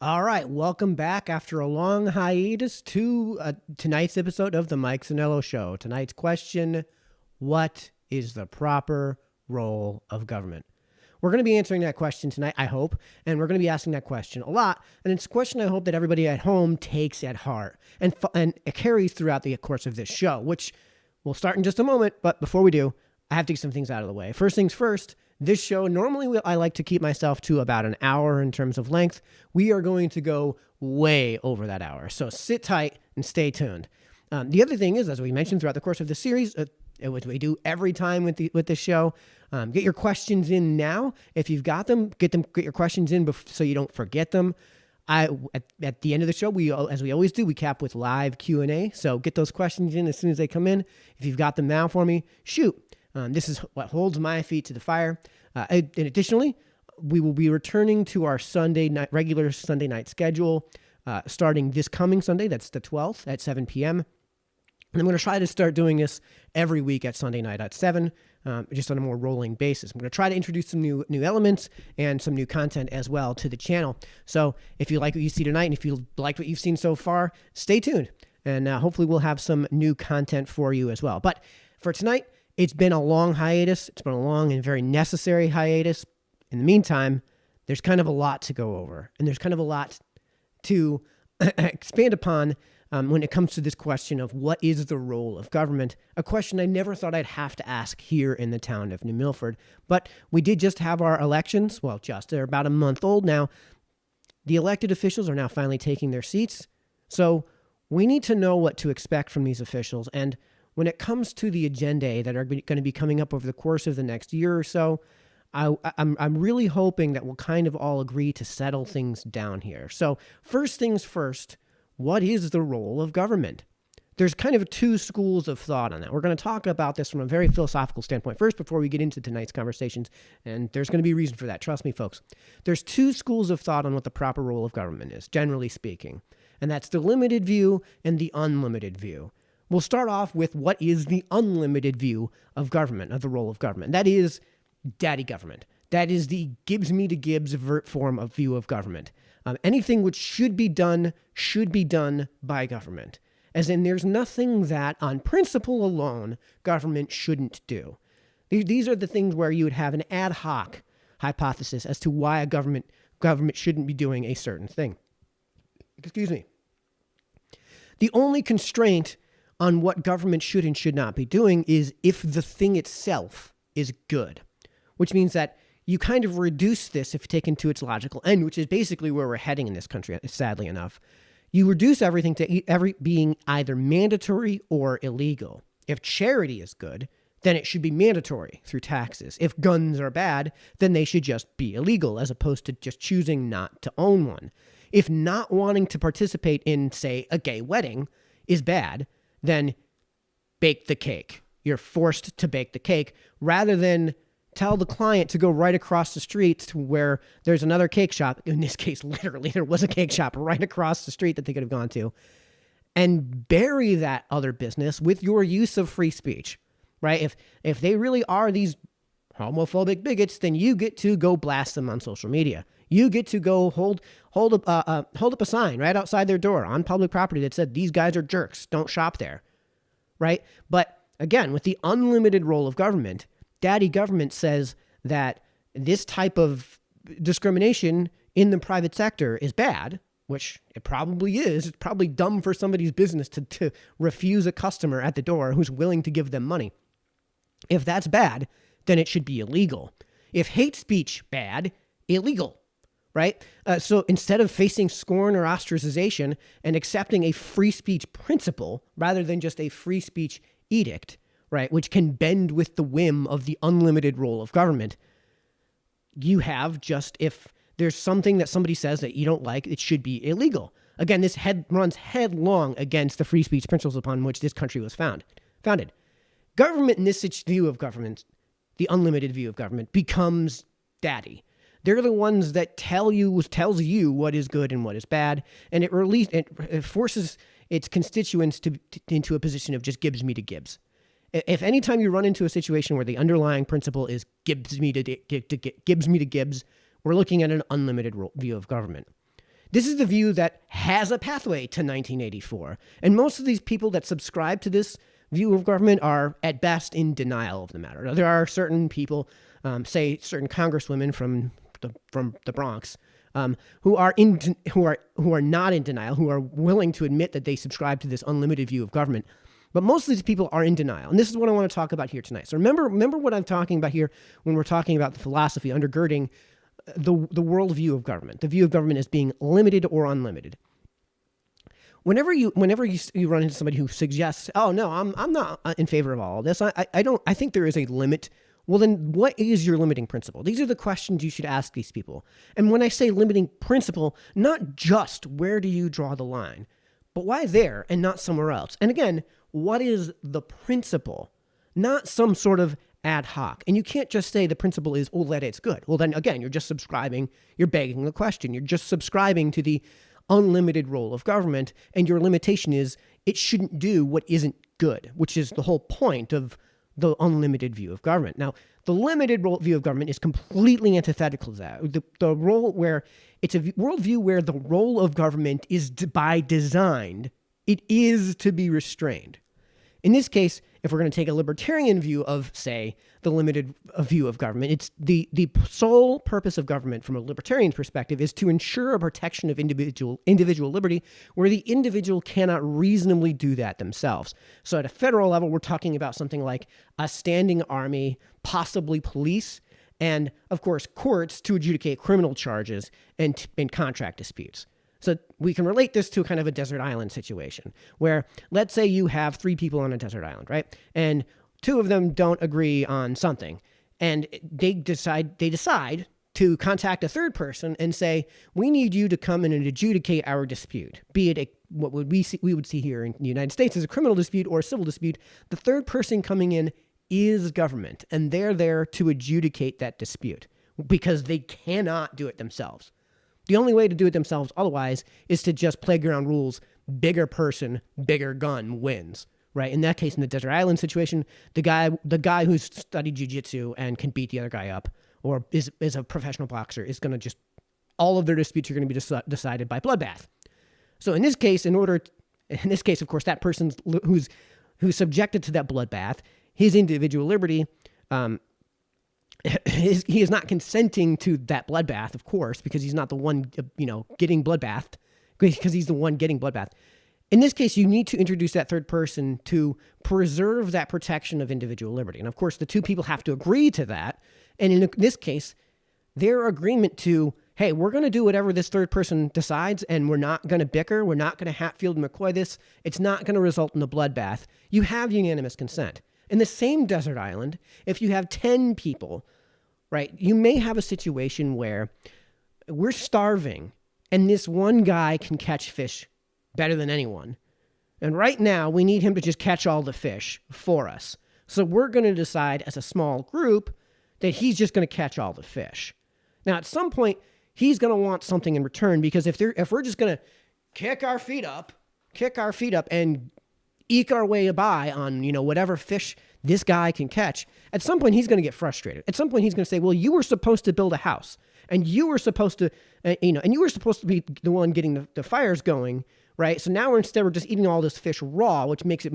All right, welcome back after a long hiatus to tonight's episode of the Mike Sennello Show. Tonight's question, what is the proper role of government? We're going to be answering that question tonight, I hope, and we're going to be asking that question a lot, and it's a question I hope that everybody at home takes at heart and it carries throughout the course of this show, which we'll start in just a moment, but before we do, I have to get some things out of the way. First things first, this show, normally I like to keep myself to about an hour in terms of length. We are going to go way over that hour, so sit tight and stay tuned. The other thing is, as we mentioned throughout the course of the series, which we do every time with this show, get your questions in now. If you've got them, get your questions in so you don't forget them. At the end of the show, as we always do, we cap with live Q&A. So get those questions in as soon as they come in. If you've got them now for me, shoot. This is what holds my feet to the fire. And additionally, we will be returning to our regular Sunday night schedule starting this coming Sunday. That's the 12th at 7 p.m. And I'm going to try to start doing this every week at Sunday night at 7, just on a more rolling basis. I'm going to try to introduce some new elements and some new content as well to the channel. So if you like what you see tonight and if you like what you've seen so far, stay tuned. And hopefully we'll have some new content for you as well. But for tonight, it's been a long hiatus. It's been a long and very necessary hiatus. In the meantime, there's kind of a lot to go over, and there's kind of a lot to expand upon when it comes to this question of what is the role of government, a question I never thought I'd have to ask here in the town of New Milford. But we did just have our elections. Well, they're about a month old now. The elected officials are now finally taking their seats. So we need to know what to expect from these officials. And when it comes to the agenda that are going to be coming up over the course of the next year or so, I'm really hoping that we'll kind of all agree to settle things down here. So first things first, what is the role of government? There's kind of two schools of thought on that. We're going to talk about this from a very philosophical standpoint first before we get into tonight's conversations, and there's going to be a reason for that. Trust me, folks. There's two schools of thought on what the proper role of government is, generally speaking, and that's the limited view and the unlimited view. We'll start off with what is the unlimited view of government, of the role of government. That is daddy government. That is the Gibbs me to Gibbs form of view of government. Anything which should be done by government. As in, there's nothing that, on principle alone, government shouldn't do. These are the things where you would have an ad hoc hypothesis as to why a government shouldn't be doing a certain thing. Excuse me. The only constraint on what government should and should not be doing is if the thing itself is good, which means that you kind of reduce this if taken to its logical end, which is basically where we're heading in this country, sadly enough. You reduce everything to being either mandatory or illegal. If charity is good, then it should be mandatory through taxes. If guns are bad, then they should just be illegal as opposed to just choosing not to own one. If not wanting to participate in, say, a gay wedding is bad, then bake the cake. You're forced to bake the cake rather than tell the client to go right across the street to where there's another cake shop. In this case, literally, there was a cake shop right across the street that they could have gone to, and bury that other business with your use of free speech, right? If they really are these homophobic bigots, then you get to go blast them on social media. You get to go hold up a sign right outside their door on public property that said, these guys are jerks, don't shop there, right? But again, with the unlimited role of government, daddy government says that this type of discrimination in the private sector is bad, which it probably is. It's probably dumb for somebody's business to refuse a customer at the door who's willing to give them money. If that's bad, then it should be illegal. If hate speech bad, illegal. Right? So instead of facing scorn or ostracization and accepting a free speech principle rather than just a free speech edict, right, which can bend with the whim of the unlimited role of government, you have just, if there's something that somebody says that you don't like, it should be illegal. Again, this runs headlong against the free speech principles upon which this country was founded. Government in this view of government, the unlimited view of government, becomes daddy. They're the ones that tells you what is good and what is bad, and it forces its constituents into a position of just Gibbs me to Gibbs. If any time you run into a situation where the underlying principle is Gibbs me to Gibbs, we're looking at an unlimited view of government. This is the view that has a pathway to 1984. And most of these people that subscribe to this view of government are at best in denial of the matter. Now, there are certain people, say certain congresswomen from the Bronx, who are not in denial, who are willing to admit that they subscribe to this unlimited view of government. But most of these people are in denial. And this is what I want to talk about here tonight. So remember what I'm talking about here when we're talking about the philosophy undergirding the worldview of government, the view of government as being limited or unlimited. Whenever you run into somebody who suggests, oh no, I'm not in favor of all of this. I think there is a limit. Well, then what is your limiting principle? These are the questions you should ask these people. And when I say limiting principle, not just where do you draw the line, but why there and not somewhere else? And again, what is the principle? Not some sort of ad hoc. And you can't just say the principle is, oh, that it's good. Well, then again, you're just subscribing, you're begging the question. You're just subscribing to the unlimited role of government, and your limitation is it shouldn't do what isn't good, which is the whole point of the unlimited view of government. Now, the limited view of government is completely antithetical to that. The role where it's a worldview where the role of government is by design, it is to be restrained. In this case, if we're going to take a libertarian view of, say, the limited view of government, it's the sole purpose of government from a libertarian perspective is to ensure a protection of individual liberty where the individual cannot reasonably do that themselves. So at a federal level, we're talking about something like a standing army, possibly police, and of course, courts to adjudicate criminal charges and contract disputes. So we can relate this to kind of a desert island situation where, let's say you have 3 people on a desert island, right? And 2 of them don't agree on something. And they decide to contact a third person and say, we need you to come in and adjudicate our dispute, be it what we would see here in the United States as a criminal dispute or a civil dispute. The third person coming in is government, and they're there to adjudicate that dispute because they cannot do it themselves. The only way to do it themselves otherwise is to just playground rules, bigger person, bigger gun wins, right? In that case, in the desert island situation, the guy who's studied jiu-jitsu and can beat the other guy up or is a professional boxer is going to just, all of their disputes are going to be decided by bloodbath. So in this case, of course, that person who's subjected to that bloodbath, his individual liberty, he is not consenting to that bloodbath, of course, because he's not the one, getting bloodbathed, because he's the one getting bloodbathed. In this case, you need to introduce that third person to preserve that protection of individual liberty. And of course, the 2 people have to agree to that. And in this case, their agreement to, hey, we're going to do whatever this third person decides, and we're not going to bicker. We're not going to Hatfield and McCoy this. It's not going to result in a bloodbath. You have unanimous consent. In the same desert island, if you have 10 people, right, you may have a situation where we're starving and this one guy can catch fish better than anyone. And right now we need him to just catch all the fish for us. So we're going to decide as a small group that he's just going to catch all the fish. Now, at some point, he's going to want something in return, because if we're just going to kick our feet up and eke our way by on, whatever fish this guy can catch, at some point he's going to get frustrated. At some point he's going to say, well, you were supposed to build a house, and you were supposed to, and you were supposed to be the one getting the fires going, right? So now we're just eating all this fish raw, which makes it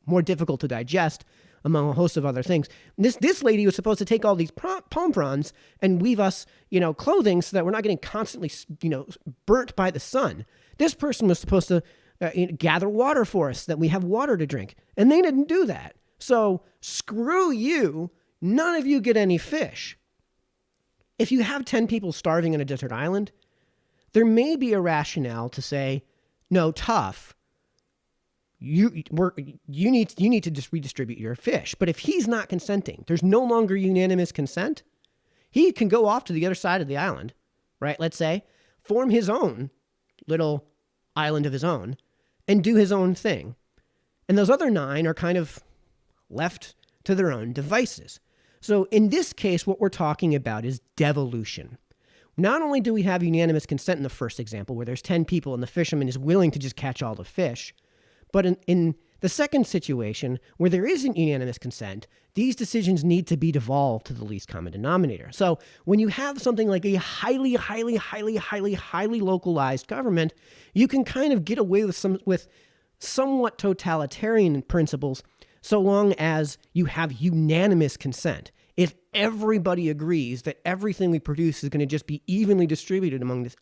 more difficult to digest, among a host of other things. This lady was supposed to take all these palm fronds and weave us, clothing so that we're not getting constantly, burnt by the sun. This person was supposed to gather water for us, that we have water to drink. And they didn't do that. So screw you. None of you get any fish. If you have 10 people starving on a desert island, there may be a rationale to say, no, tough. You need to just redistribute your fish. But if he's not consenting, there's no longer unanimous consent. He can go off to the other side of the island, right? Let's say, form his own little island of his own and do his own thing. And those other 9 are kind of left to their own devices. So in this case, what we're talking about is devolution. Not only do we have unanimous consent in the first example, where there's 10 people and the fisherman is willing to just catch all the fish, but in The second situation, where there isn't unanimous consent, these decisions need to be devolved to the least common denominator. So when you have something like a highly localized government, you can kind of get away with somewhat totalitarian principles so long as you have unanimous consent. If everybody agrees that everything we produce is going to just be evenly distributed among this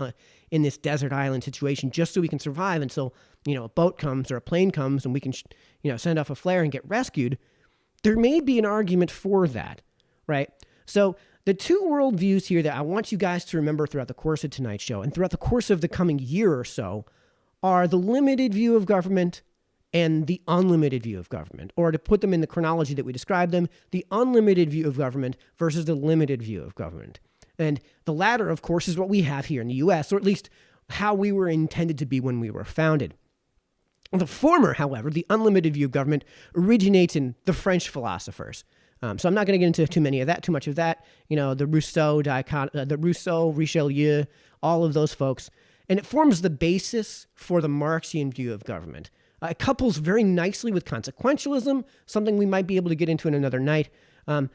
in this desert island situation, just so we can survive until a boat comes or a plane comes and we can send off a flare and get rescued, there may be an argument for that, right? So the two worldviews here that I want you guys to remember throughout the course of tonight's show and throughout the course of the coming year or so are the limited view of government and the unlimited view of government, or to put them in the chronology that we described them, the unlimited view of government versus the limited view of government. And the latter, of course, is what we have here in the U.S., or at least how we were intended to be when we were founded. The former, however, the unlimited view of government, originates in the French philosophers. So I'm not going to get into too much of that. The Rousseau, Richelieu, all of those folks. And it forms the basis for the Marxian view of government. It couples very nicely with consequentialism, something we might be able to get into in another night. But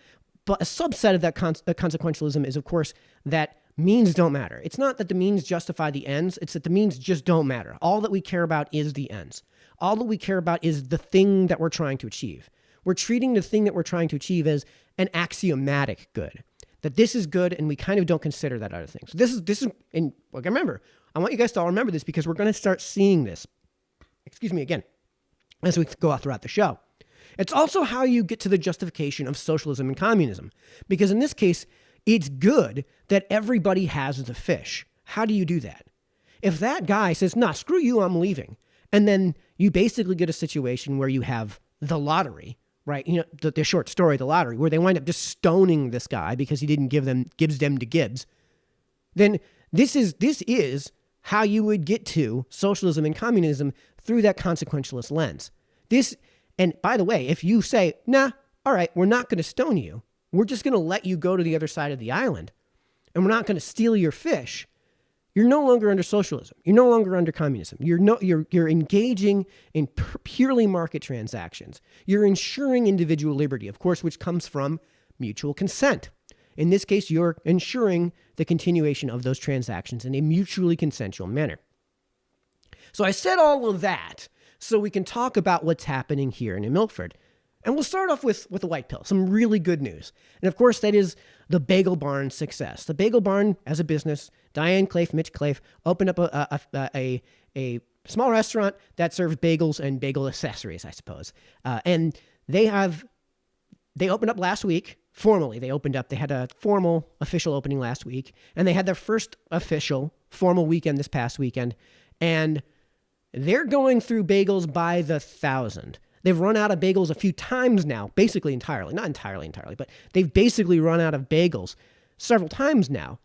a subset of that consequentialism is, of course, that means don't matter. It's not that the means justify the ends. It's that the means just don't matter. All that we care about is the ends. All that we care about is the thing that we're trying to achieve. We're treating the thing that we're trying to achieve as an axiomatic good. That this is good, and we kind of don't consider that other thing. So this is, and remember, I want you guys to all remember this because we're going to start seeing this. Again, as we go out throughout the show. It's also how you get to the justification of socialism and communism. Because in this case, it's good that everybody has the fish. How do you do that? If that guy says, nah, screw you, I'm leaving. And then you basically get a situation where you have the lottery, right? The short story, the lottery, where they wind up just stoning this guy because he didn't give them Gibbs to Gibbs. Then this is how you would get to socialism and communism through that consequentialist lens. And by the way, if you say, nah, all right, we're not going to stone you. We're just going to let you go to the other side of the island, and we're not going to steal your fish. You're no longer under socialism. You're no longer under communism. You're engaging in purely market transactions. You're ensuring individual liberty, of course, which comes from mutual consent. In this case, you're ensuring the continuation of those transactions in a mutually consensual manner. So I said all of that so we can talk about what's happening here in Milford. And we'll start off with the white pill, some really good news. And of course, that is the Bagel Barn's success. The Bagel Barn, as a business, Diane Clafe, Mitch Clafe, opened up a small restaurant that serves bagels and bagel accessories, I suppose. And they opened up last week. Formally, they had a formal official opening last week, and they had their first official formal weekend this past weekend. And they're going through bagels by the thousand. They've run out of bagels a few times now, basically entirely. Not entirely, but they've basically run out of bagels several times now.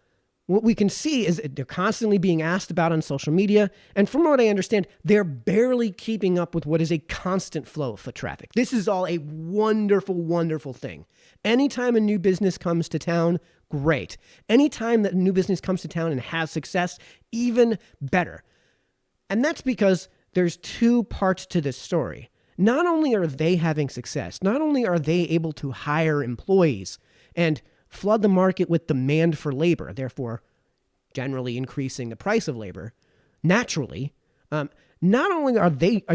What we can see is that they're constantly being asked about on social media. And from what I understand, they're barely keeping up with what is a constant flow of foot traffic. This is all a wonderful, wonderful thing. Anytime a new business comes to town, great. Anytime that a new business comes to town and has success, even better. And that's because there's two parts to this story. Not only are they having success, not only are they able to hire employees and flood the market with demand for labor, therefore generally increasing the price of labor, naturally, not only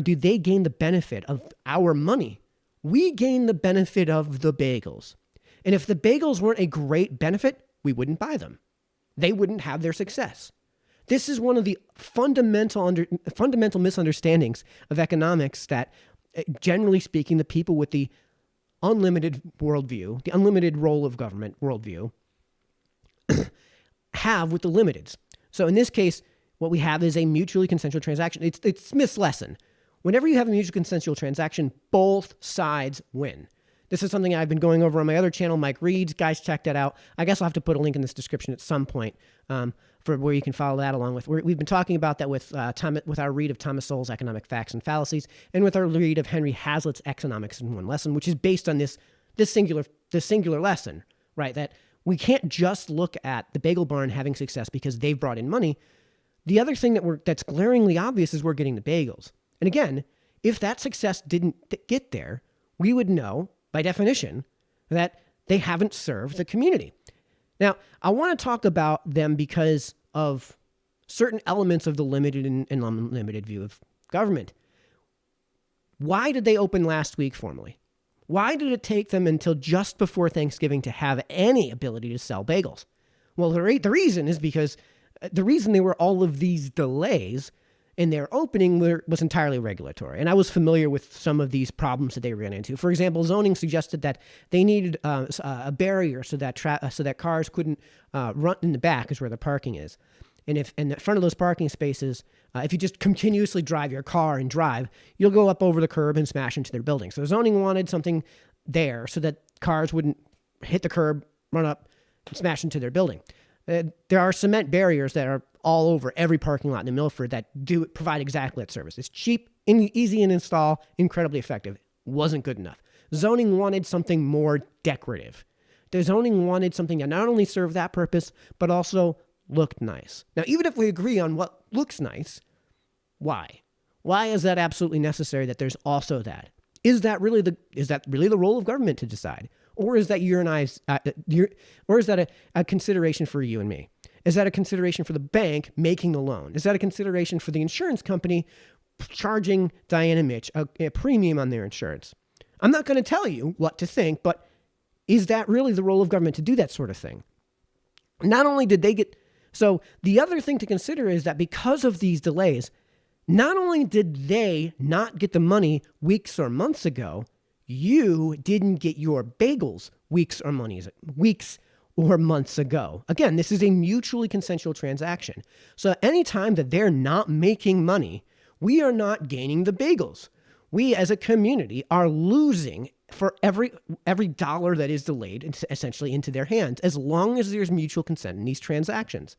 do they gain the benefit of our money, we gain the benefit of the bagels. And if the bagels weren't a great benefit, we wouldn't buy them. They wouldn't have their success. This is one of the fundamental misunderstandings of economics that, generally speaking, the people with the unlimited worldview, the unlimited role of government worldview, have with the limiteds. So in this case, what we have is a mutually consensual transaction. It's Smith's lesson. Whenever you have a mutually consensual transaction, both sides win. This is something I've been going over on my other channel, Mike Reed's. Guys, check that out. I guess I'll have to put a link in this description at some point for where you can follow that along with. We've been talking about that with our read of Thomas Sowell's Economic Facts and Fallacies, and with our read of Henry Hazlitt's Economics in One Lesson, which is based on this singular lesson, right? That we can't just look at the Bagel Barn having success because they've brought in money. The other thing that's glaringly obvious is we're getting the bagels. And again, If that success didn't get there, we would know, by definition, that they haven't served the community. Now, I want to talk about them because of certain elements of the limited and unlimited view of government. Why did they open last week formally? Why did it take them until just before Thanksgiving to have any ability to sell bagels? Well, the reason is because the reason there were all of these delays in their opening was entirely regulatory. And I was familiar with some of these problems that they ran into. For example, zoning suggested that they needed a barrier so that cars couldn't run in the back, is where the parking is. And if in the front of those parking spaces, if you just continuously drive your car and drive, you'll go up over the curb and smash into their building. So zoning wanted something there so that cars wouldn't hit the curb, run up, and smash into their building. There are cement barriers that are all over every parking lot in Milford that provide exactly that service. It's cheap, easy to install, incredibly effective. Wasn't good enough. Zoning wanted something more decorative. The zoning wanted something that not only served that purpose, but also looked nice. Now, even if we agree on what looks nice, why? Why is that absolutely necessary that there's also that? Is that really the role of government to decide? Or is that a consideration for you and me? Is that a consideration for the bank making the loan? Is that a consideration for the insurance company charging Diane and Mitch a premium on their insurance? I'm not going to tell you what to think, but is that really the role of government to do that sort of thing? Not only did they get... So the other thing to consider is that because of these delays, not only did they not get the money weeks or months ago, you didn't get your bagels weeks or months ago. Again, this is a mutually consensual transaction. So anytime that they're not making money, we are not gaining the bagels. We as a community are losing for every dollar that is delayed essentially into their hands, as long as there's mutual consent in these transactions.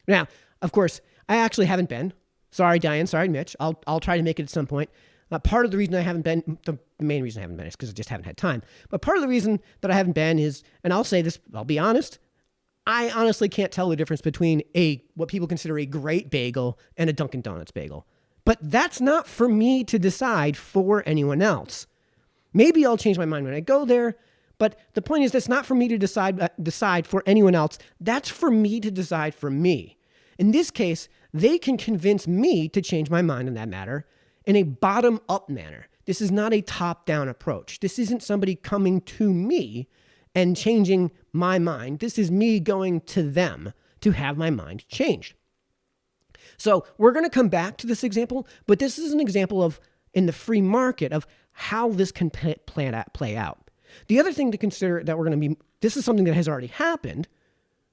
Now, of course, I actually haven't been. Sorry, Diane. Sorry, Mitch. I'll try to make it at some point. Part of the reason I haven't been, the main reason I haven't been is because I just haven't had time. But part of the reason that I haven't been is, and I'll say this, I'll be honest, I honestly can't tell the difference between what people consider a great bagel and a Dunkin' Donuts bagel. But that's not for me to decide for anyone else. Maybe I'll change my mind when I go there, but the point is that's not for me to decide for anyone else. That's for me to decide for me. In this case, they can convince me to change my mind on that matter in a bottom-up manner. This is not a top-down approach. This isn't somebody coming to me and changing my mind. This is me going to them to have my mind changed. So we're going to come back to this example, but this is an example of, in the free market, of how this can play out. The other thing to consider that this is something that has already happened.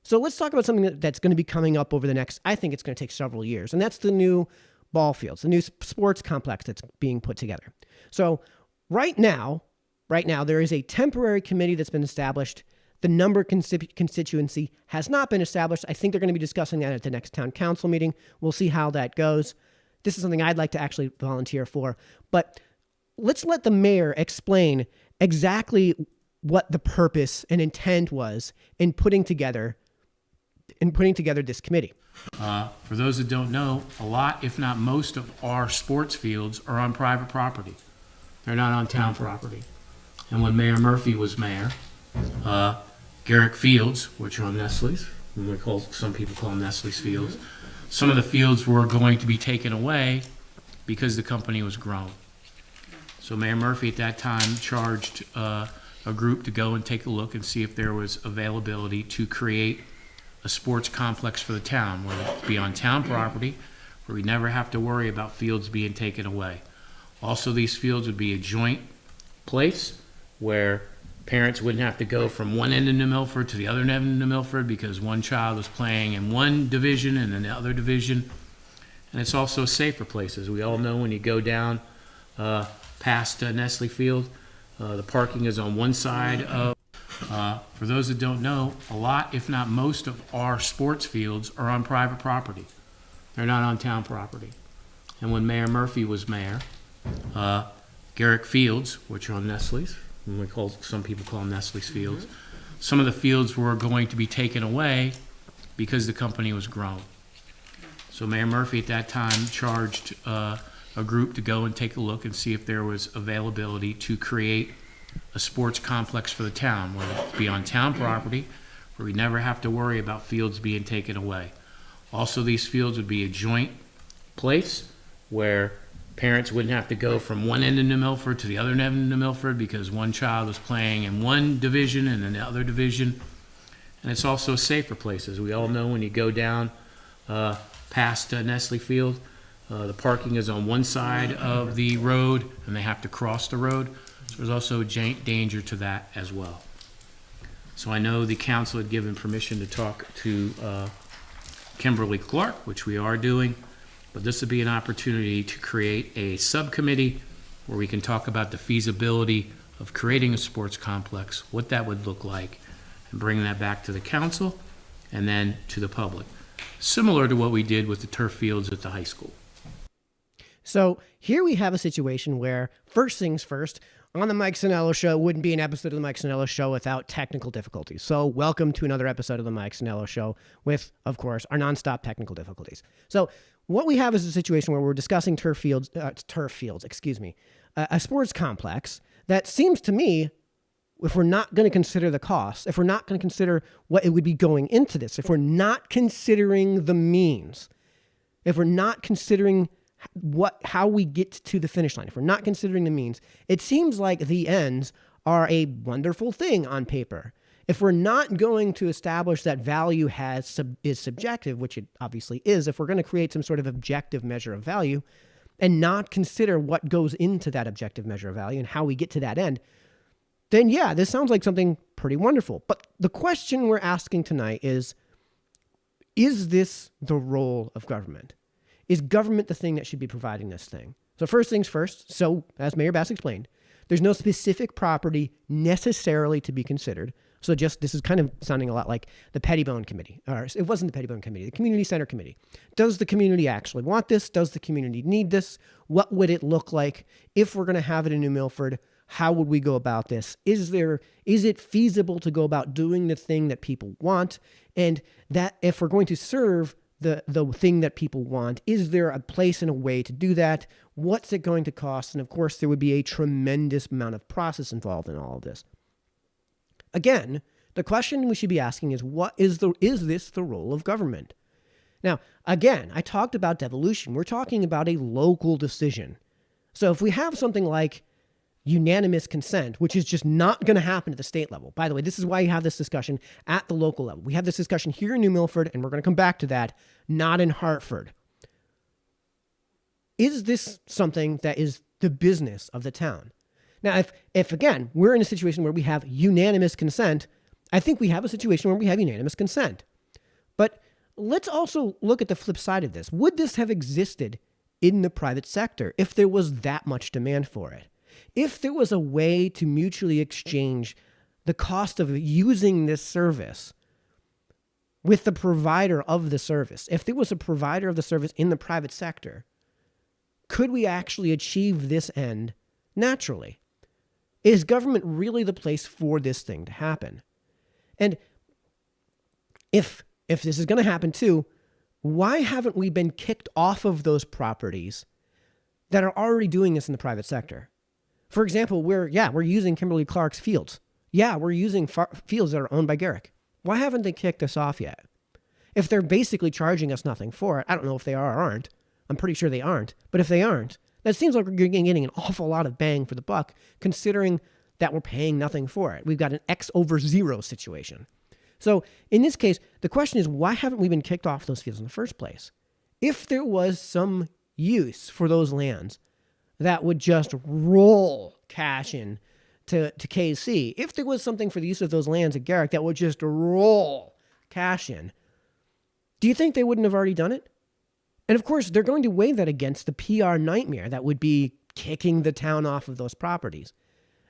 So let's talk about something that's going to be coming up over the next, I think it's going to take several years, and that's the new ball fields, the new sports complex that's being put together. So right now, there is a temporary committee that's been established. The number constituency has not been established. I think they're going to be discussing that at the next town council meeting. We'll see how that goes. This is something I'd like to actually volunteer for. But let's let the mayor explain exactly what the purpose and intent was in putting together this committee. For those that don't know, a lot, if not most, of our sports fields are on private property. They're not on town property. And when Mayor Murphy was mayor, Garrick Fields, which are on Nestle's, some people call them Nestle's Fields, some of the fields were going to be taken away because the company was grown. So Mayor Murphy at that time charged a group to go and take a look and see if there was availability to create a sports complex for the town, where it would be on town property, where we never have to worry about fields being taken away. Also, these fields would be a joint place where parents wouldn't have to go from one end of New Milford to the other end of New Milford because one child was playing in one division and in the other division. And it's also safer places. We all know when you go down past Nestle Field, the parking is on one side of. For those that don't know, a lot, if not most, of our sports fields are on private property. They're not on town property. And when Mayor Murphy was mayor, Garrick Fields, which are on Nestle's, some people call them Nestle's Fields, some of the fields were going to be taken away because the company was grown. So Mayor Murphy at that time charged a a group to go and take a look and see if there was availability to create a sports complex for the town, whether it be on town property, where we never have to worry about fields being taken away. Also, these fields would be a joint place where parents wouldn't have to go from one end of New Milford to the other end of New Milford because one child was playing in one division and in the other division. And it's also a safer place. As we all know, when you go down past Nestle Field, the parking is on one side of the road and they have to cross the road. So there's also a danger to that as well. So I know the council had given permission to talk to Kimberly Clark, which we are doing, but this would be an opportunity to create a subcommittee where we can talk about the feasibility of creating a sports complex, what that would look like, and bring that back to the council and then to the public. Similar to what we did with the turf fields at the high school. So here we have a situation where, first things first, on the Mike Sennello Show wouldn't be an episode of the Mike Sennello Show without technical difficulties. So welcome to another episode of the Mike Sennello Show with, of course, our nonstop technical difficulties. So what we have is a situation where we're discussing a sports complex that seems to me, if we're not going to consider the costs, if we're not going to consider what it would be going into this, if we're not considering the means, if we're not considering how we get to the finish line, if we're not considering the means, it seems like the ends are a wonderful thing on paper. If we're not going to establish that value is subjective, which it obviously is, if we're going to create some sort of objective measure of value and not consider what goes into that objective measure of value and how we get to that end, then yeah, this sounds like something pretty wonderful. But the question we're asking tonight is this the role of government? Is government the thing that should be providing this thing? So first things first, so as Mayor Bass explained, there's no specific property necessarily to be considered. So this is kind of sounding a lot like the Pettibone Committee, or it wasn't the Pettibone Committee, the Community Center Committee. Does the community actually want this? Does the community need this? What would it look like if we're going to have it in New Milford? How would we go about this? Is it feasible to go about doing the thing that people want? And that if we're going to serve the thing that people want, is there a place and a way to do that? What's it going to cost? And of course, there would be a tremendous amount of process involved in all of this. Again, the question we should be asking is, is this the role of government? Now, again, I talked about devolution. We're talking about a local decision. So if we have something like unanimous consent, which is just not going to happen at the state level. By the way, this is why you have this discussion at the local level. We have this discussion here in New Milford, and we're going to come back to that, not in Hartford. Is this something that is the business of the town? Now, if again, we're in a situation where we have unanimous consent, I think we have a situation where we have unanimous consent. But let's also look at the flip side of this. Would this have existed in the private sector if there was that much demand for it? If there was a way to mutually exchange the cost of using this service with the provider of the service, if there was a provider of the service in the private sector, could we actually achieve this end naturally? Is government really the place for this thing to happen? And if this is going to happen too, why haven't we been kicked off of those properties that are already doing this in the private sector? For example, we're using Kimberly Clark's fields. Yeah, we're using fields that are owned by Garrick. Why haven't they kicked us off yet? If they're basically charging us nothing for it, I don't know if they are or aren't. I'm pretty sure they aren't. But if they aren't, that seems like we're getting an awful lot of bang for the buck, considering that we're paying nothing for it. We've got an X over 0 situation. So in this case, the question is, why haven't we been kicked off those fields in the first place? If there was some use for those lands that would just roll cash in to KC, if there was something for the use of those lands at Garrick that would just roll cash in, do you think they wouldn't have already done it? And of course, they're going to weigh that against the PR nightmare that would be kicking the town off of those properties.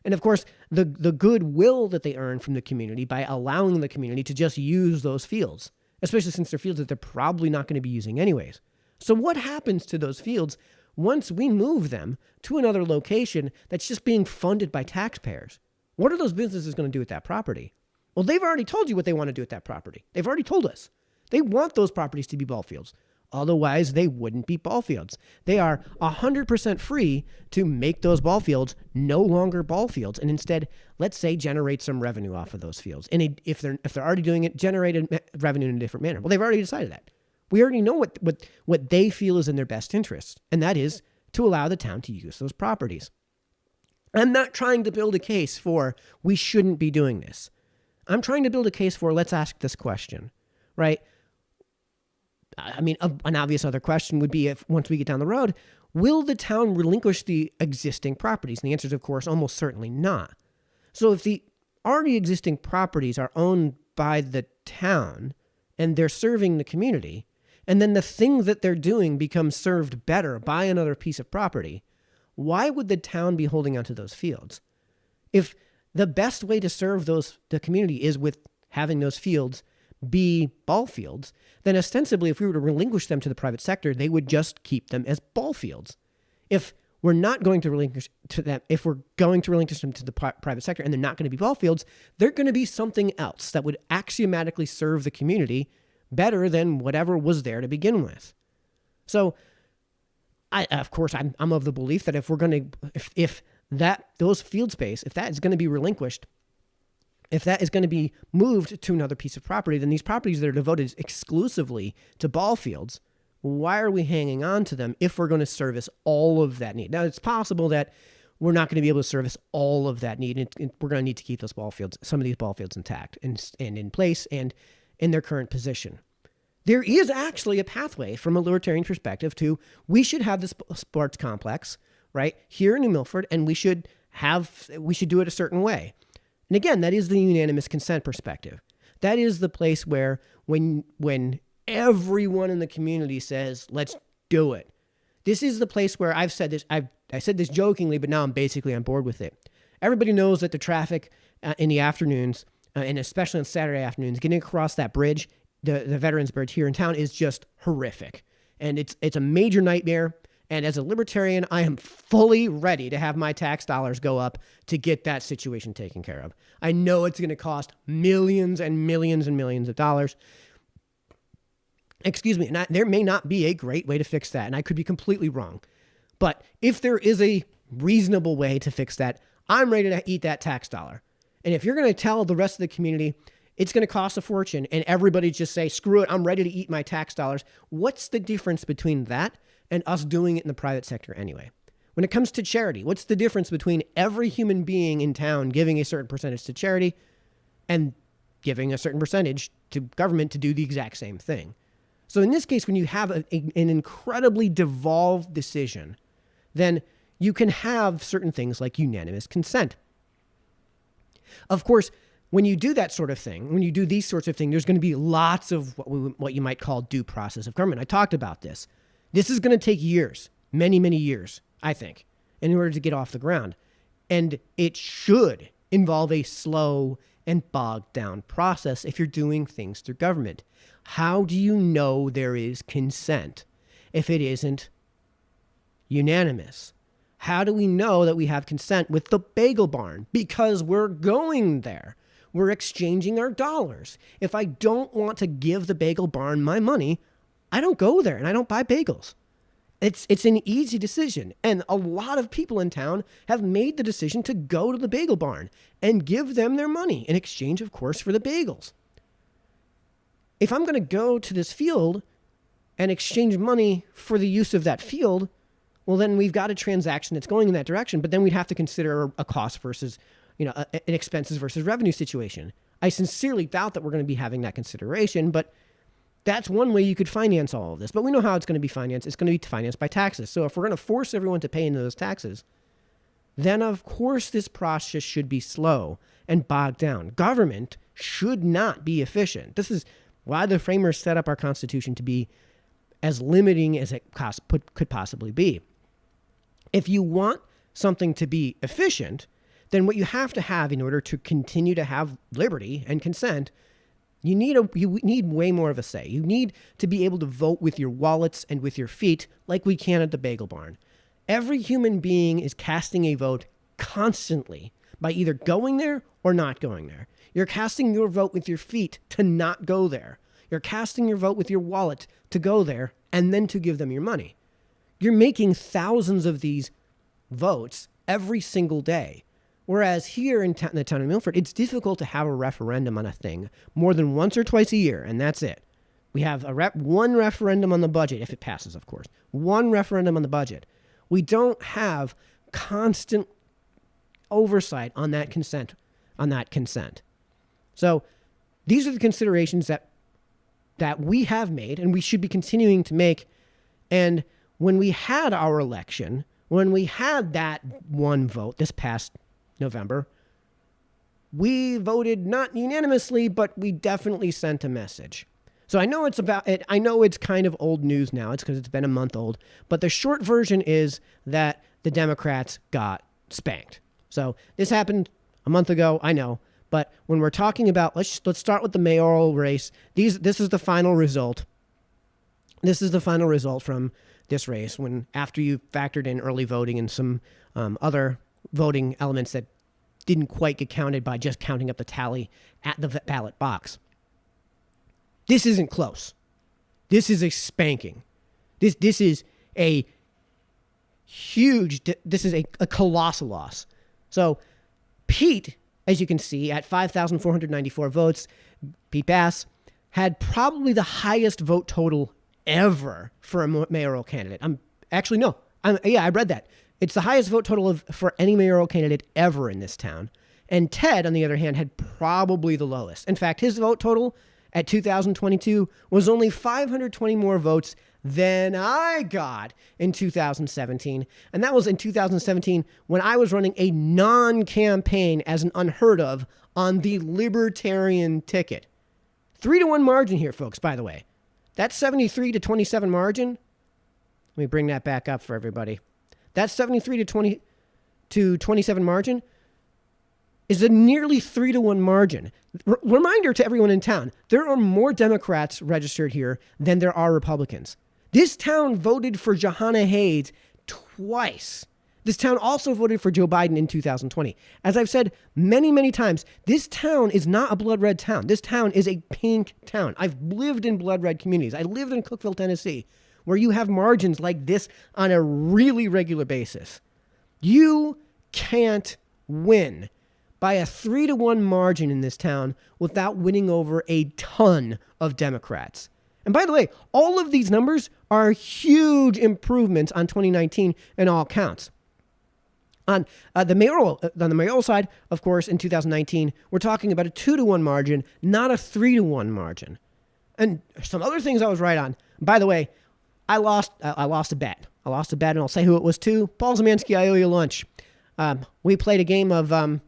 And of course, the goodwill that they earn from the community by allowing the community to just use those fields, especially since they're fields that they're probably not going to be using anyways. So what happens to those fields once we move them to another location that's just being funded by taxpayers? What are those businesses going to do with that property? Well, they've already told you what they want to do with that property. They've already told us. They want those properties to be ball fields. Otherwise, they wouldn't be ball fields. They are 100% free to make those ball fields no longer ball fields, and instead, let's say, generate some revenue off of those fields. And if they're already doing it, generate revenue in a different manner. Well, they've already decided that. We already know what they feel is in their best interest, and that is to allow the town to use those properties. I'm not trying to build a case for we shouldn't be doing this. I'm trying to build a case for let's ask this question, right? I mean, an obvious other question would be if once we get down the road, will the town relinquish the existing properties? And the answer is, of course, almost certainly not. So if the already existing properties are owned by the town and they're serving the community, and then the thing that they're doing becomes served better by another piece of property, why would the town be holding onto those fields? If the best way to serve the community is with having those fields be ball fields, then ostensibly if we were to relinquish them to the private sector, they would just keep them as ball fields. If we're not going to relinquish to them, if we're going to relinquish them to the private sector and they're not going to be ball fields, they're going to be something else that would axiomatically serve the community better than whatever was there to begin with. So of course, I'm of the belief that if those field space, if that is going to be relinquished, if that is going to be moved to another piece of property, then these properties that are devoted exclusively to ball fields, why are we hanging on to them if we're going to service all of that need? Now, it's possible that we're not going to be able to service all of that need, and we're going to need to keep those ball fields, some of these ball fields intact and in place and in their current position. There is actually a pathway from a libertarian perspective to we should have this sports complex, right, here in New Milford, and we should do it a certain way. And again, that is the unanimous consent perspective. That is the place where when everyone in the community says, let's do it. This is the place where I've said this, I said this jokingly, but now I'm basically on board with it. Everybody knows that the traffic in the afternoons, and especially on Saturday afternoons, getting across that bridge, the Veterans Bridge here in town, is just horrific. And it's a major nightmare. And as a libertarian, I am fully ready to have my tax dollars go up to get that situation taken care of. I know it's going to cost millions and millions and millions of dollars. Excuse me, and there may not be a great way to fix that, and I could be completely wrong. But if there is a reasonable way to fix that, I'm ready to eat that tax dollar. And if you're going to tell the rest of the community it's going to cost a fortune and everybody just say, screw it, I'm ready to eat my tax dollars, what's the difference between that and us doing it in the private sector anyway? When it comes to charity, what's the difference between every human being in town giving a certain percentage to charity and giving a certain percentage to government to do the exact same thing? So in this case, when you have an incredibly devolved decision, then you can have certain things like unanimous consent. Of course, when you do that sort of thing, when you do these sorts of things, there's going to be lots of what you might call due process of government. I talked about this. This is going to take years, many, many years, I think, in order to get off the ground. And it should involve a slow and bogged down process if you're doing things through government. How do you know there is consent if it isn't unanimous? How do we know that we have consent with the bagel barn? Because we're going there. We're exchanging our dollars. If I don't want to give the bagel barn my money, I don't go there and I don't buy bagels. It's an easy decision. And a lot of people in town have made the decision to go to the bagel barn and give them their money in exchange, of course, for the bagels. If I'm going to go to this field and exchange money for the use of that field, well, then we've got a transaction that's going in that direction, but then we'd have to consider a cost versus, an expenses versus revenue situation. I sincerely doubt that we're going to be having that consideration, but that's one way you could finance all of this. But we know how it's going to be financed. It's going to be financed by taxes. So if we're going to force everyone to pay into those taxes, then of course this process should be slow and bogged down. Government should not be efficient. This is why the framers set up our Constitution to be as limiting as it could possibly be. If you want something to be efficient, then what you have to have in order to continue to have liberty and consent, you need way more of a say. You need to be able to vote with your wallets and with your feet like we can at the bagel barn. Every human being is casting a vote constantly by either going there or not going there. You're casting your vote with your feet to not go there. You're casting your vote with your wallet to go there and then to give them your money. You're making thousands of these votes every single day. Whereas here in the town of Milford, it's difficult to have a referendum on a thing more than once or twice a year, and that's it. We have one referendum on the budget, if it passes, of course. One referendum on the budget. We don't have constant oversight on that consent. So these are the considerations that we have made and we should be continuing to make. And when we had our election, when we had that one vote this past November, we voted not unanimously, but we definitely sent a message. So I know it's kind of old news now. It's because it's been a month old. But the short version is that the Democrats got spanked. So this happened a month ago, I know. But when we're talking about, let's start with the mayoral race. This is the final result. This is the final result from this race after you factored in early voting and some other voting elements that didn't quite get counted by just counting up the tally at the ballot box. This isn't close. This is a spanking. This is a huge, this is a colossal loss. So Pete, as you can see, at 5,494 votes, Pete Bass had probably the highest vote total ever for a mayoral candidate. I read that. It's the highest vote total for any mayoral candidate ever in this town. And Ted, on the other hand, had probably the lowest. In fact, his vote total at 2022 was only 520 more votes than I got in 2017. And that was in 2017 when I was running a non-campaign as an unheard of on the Libertarian ticket. 3-1 margin here, folks, by the way. That 73 to 27 margin, let me bring that back up for everybody. That 73 to 27 margin is a nearly 3-1 margin. Reminder to everyone in town, there are more Democrats registered here than there are Republicans. This town voted for Jahana Hayes twice. This town also voted for Joe Biden in 2020. As I've said many, many times, this town is not a blood red town. This town is a pink town. I've lived in blood red communities. I lived in Cookeville, Tennessee, where you have margins like this on a really regular basis. You can't win by a 3-1 margin in this town without winning over a ton of Democrats. And by the way, all of these numbers are huge improvements on 2019 in all counts. On the mayoral side, of course, in 2019, we're talking about a 2-1 margin, not a 3-1 margin. And some other things I was right on. By the way, I lost a bet. I lost a bet, and I'll say who it was to. Paul Zemansky, I owe you lunch. We played a game of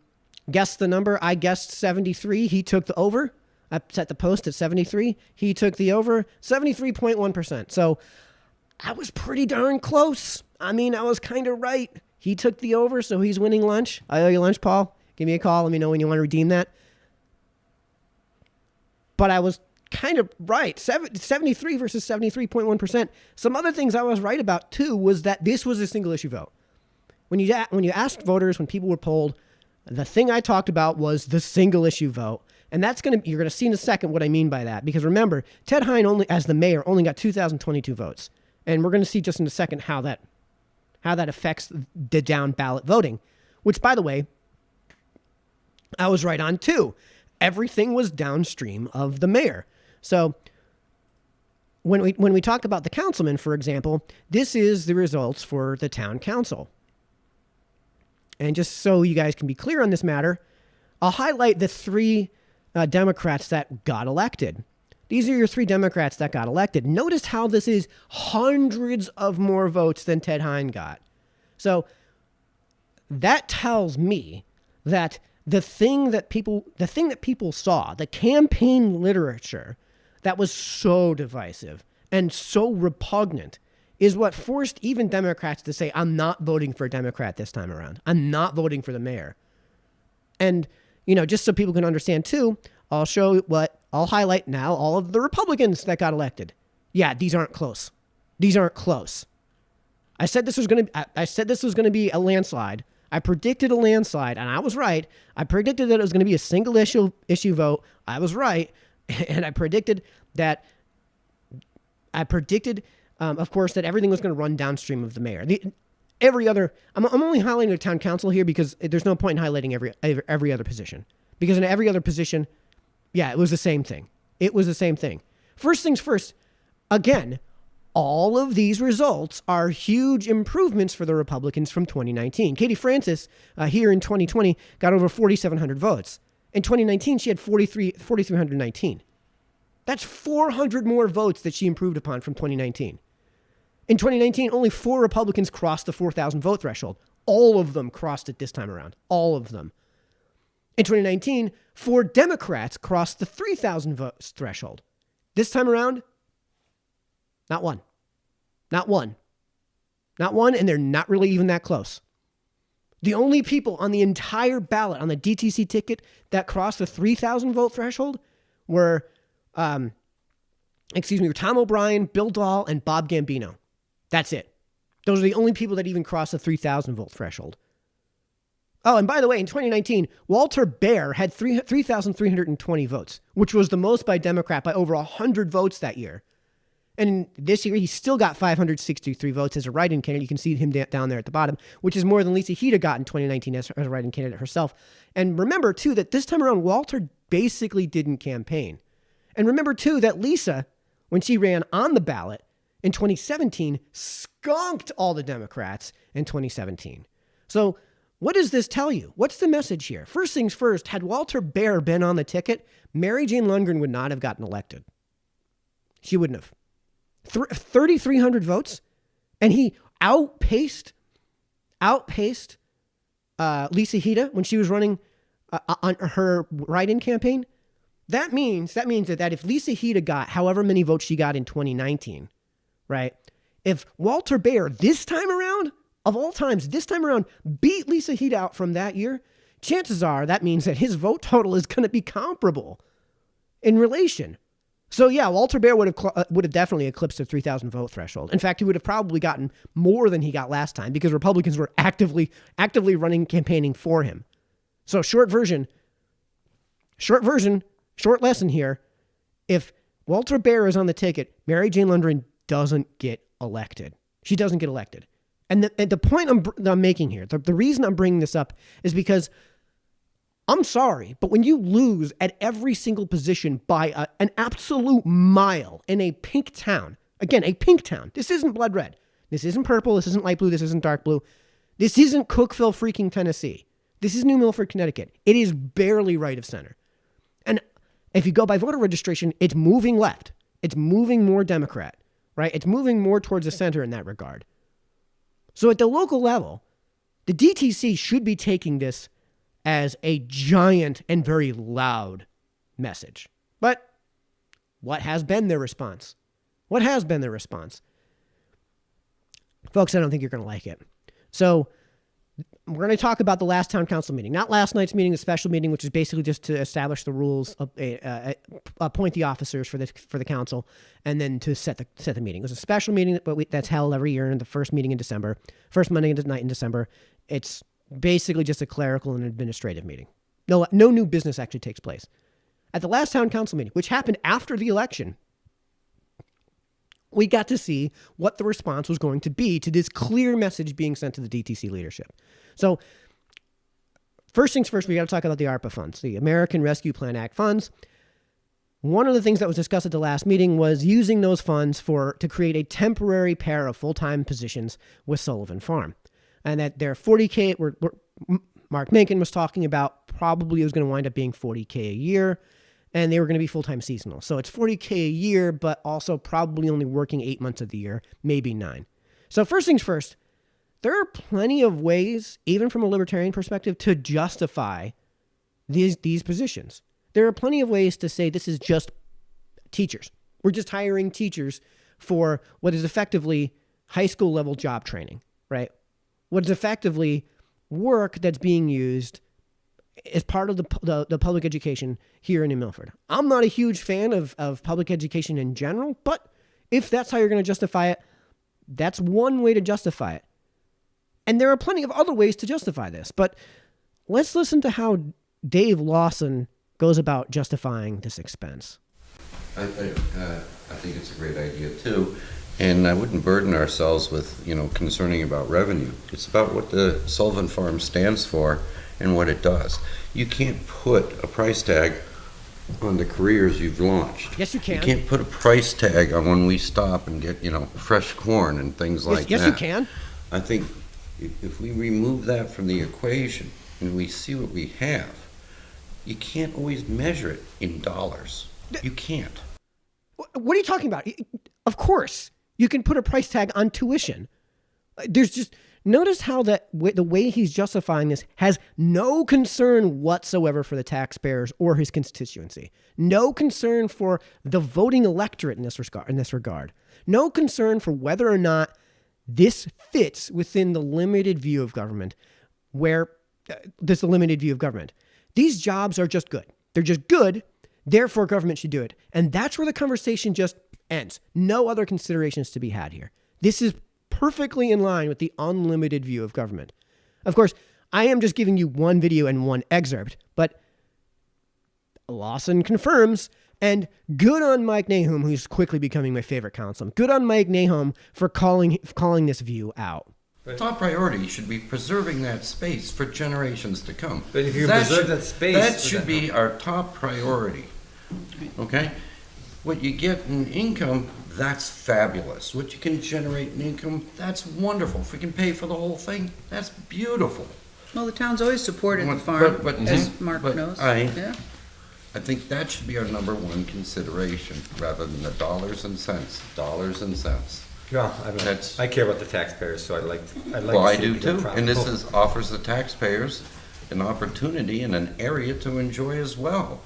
guess the number. I guessed 73. He took the over. I set the post at 73. He took the over, 73.1%. So I was pretty darn close. I mean, I was kind of right. He took the over, so he's winning lunch. I owe you lunch, Paul. Give me a call. Let me know when you want to redeem that. But I was kind of right. 73 versus 73.1%. Some other things I was right about, too, was that this was a single issue vote. When you asked voters, when people were polled, the thing I talked about was the single issue vote. And you're going to see in a second what I mean by that. Because remember, Ted Hine, as the mayor, only got 2,022 votes. And we're going to see just in a second how that affects the down ballot voting, which, by the way, I was right on too. Everything was downstream of the mayor. So when we talk about the councilman, for example, this is the results for the town council. And just so you guys can be clear on this matter, I'll highlight the 3 Democrats that got elected. These are your 3 Democrats that got elected. Notice how this is hundreds of more votes than Ted Hine got. So that tells me that the thing that people saw, the campaign literature that was so divisive and so repugnant, is what forced even Democrats to say, I'm not voting for a Democrat this time around. I'm not voting for the mayor. And, just so people can understand too, I'll highlight now all of the Republicans that got elected. Yeah, these aren't close. I said this was going to be a landslide. I predicted a landslide, and I was right. I predicted that it was going to be a single issue vote. I was right. And I predicted that I predicted, of course, that everything was going to run downstream of the mayor. I'm only highlighting the town council here because there's no point in highlighting every other position. Because in every other position, yeah, it was the same thing. It was the same thing. First things first, again, all of these results are huge improvements for the Republicans from 2019. Katie Francis, here in 2020, got over 4,700 votes. In 2019, she had 4,319. That's 400 more votes that she improved upon from 2019. In 2019, only 4 Republicans crossed the 4,000 vote threshold. All of them crossed it this time around. All of them. In 2019, 4 Democrats crossed the 3,000 votes threshold. This time around, not one. Not one. Not one, and they're not really even that close. The only people on the entire ballot on the DTC ticket that crossed the 3,000 vote threshold were, Tom O'Brien, Bill Dahl, and Bob Gambino. That's it. Those are the only people that even crossed the 3,000 vote threshold. Oh, and by the way, in 2019, Walter Baer had 3,320 votes, which was the most by Democrat by over 100 votes that year. And this year, he still got 563 votes as a write-in candidate. You can see him down there at the bottom, which is more than Lisa Hida got in 2019 as a write-in candidate herself. And remember, too, that this time around, Walter basically didn't campaign. And remember, too, that Lisa, when she ran on the ballot in 2017, skunked all the Democrats in 2017. So what does this tell you? What's the message here? First things first, had Walter Baer been on the ticket, Mary Jane Lundgren would not have gotten elected. She wouldn't have. 3,300 votes, and he outpaced Lisa Hida when she was running on her write-in campaign. That means that if Lisa Hida got however many votes she got in 2019, right? If Walter Baer this time around, of all times, this time around, beat Lisa Hida out from that year, chances are that means that his vote total is going to be comparable in relation. So yeah, Walter Baer would have definitely eclipsed the 3,000 vote threshold. In fact, he would have probably gotten more than he got last time because Republicans were actively campaigning for him. So short lesson here. If Walter Baer is on the ticket, Mary Jane Lundgren doesn't get elected. She doesn't get elected. And the point I'm making here, the reason I'm bringing this up is because I'm sorry, but when you lose at every single position by an absolute mile in a pink town, again, a pink town, this isn't blood red, this isn't purple, this isn't light blue, this isn't dark blue, this isn't Cookeville freaking Tennessee, this is New Milford, Connecticut. It is barely right of center. And if you go by voter registration, it's moving left. It's moving more Democrat, right? It's moving more towards the center in that regard. So at the local level, the DTC should be taking this as a giant and very loud message. But what has been their response? What has been their response? Folks, I don't think you're going to like it. So we're going to talk about the last town council meeting. Not last night's meeting, the special meeting, which is basically just to establish the rules, appoint the officers for the council, and then to set the meeting. It was a special meeting that's held every year in the first meeting in December, first Monday night in December. It's basically just a clerical and administrative meeting. No new business actually takes place. At the last town council meeting, which happened after the election, we got to see what the response was going to be to this clear message being sent to the DTC leadership. So first things first, we got to talk about the ARPA funds, the American Rescue Plan Act funds. One of the things that was discussed at the last meeting was using those funds to create a temporary pair of full-time positions with Sullivan Farm. And that their 40K, Mark Mencken was talking about, probably was going to wind up being 40K a year, and they were going to be full-time seasonal. So it's 40K a year, but also probably only working 8 months of the year, maybe 9. So first things first, there are plenty of ways, even from a libertarian perspective, to justify these positions. There are plenty of ways to say this is just teachers. We're just hiring teachers for what is effectively high school level job training, right? What is effectively work that's being used as part of the public education here in New Milford. I'm not a huge fan of public education in general, but if that's how you're going to justify it, that's one way to justify it. And there are plenty of other ways to justify this, but let's listen to how Dave Lawson goes about justifying this expense. I think it's a great idea too. And I wouldn't burden ourselves with, concerning about revenue. It's about what the Sullivan Farm stands for and what it does. You can't put a price tag on the careers you've launched. Yes, you can. You can't put a price tag on when we stop and get, fresh corn and things like that. Yes, you can. I think if we remove that from the equation and we see what we have, you can't always measure it in dollars. You can't. What are you talking about? Of course, you can put a price tag on tuition. There's just, notice how the way he's justifying this has no concern whatsoever for the taxpayers or his constituency. No concern for the voting electorate in this regard. No concern for whether or not this fits within the limited view of government, These jobs are just good. They're just good. Therefore, government should do it. And that's where the conversation just ends. No other considerations to be had here. This is perfectly in line with the unlimited view of government. Of course, I am just giving you one video and one excerpt, but Lawson confirms, and good on Mike Nahum, who's quickly becoming my favorite councilman. Good on Mike Nahum for calling this view out. Top priority should be preserving that space for generations to come. But if you preserve that space, that should be our top priority. Okay? What you get in income, that's fabulous. What you can generate in income, that's wonderful. If we can pay for the whole thing, that's beautiful. Well, the town's always supported the farm, as Mark knows. Yeah. I think that should be our number one consideration, rather than the dollars and cents. Dollars and cents. No, I care about the taxpayers, so I'd like Well, to I see do it become too, and this profitable. offers the taxpayers an opportunity and an area to enjoy as well.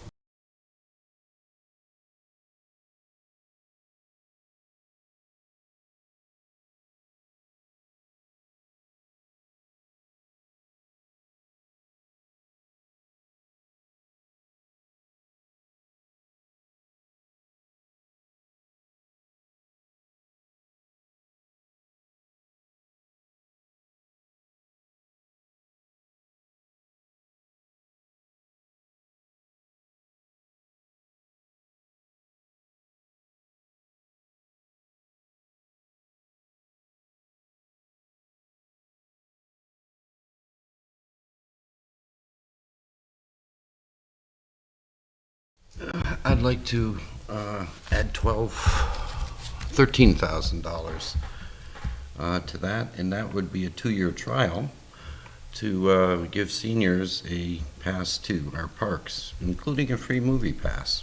I'd like to add $13,000 to that, and that would be a 2-year trial to give seniors a pass to our parks, including a free movie pass.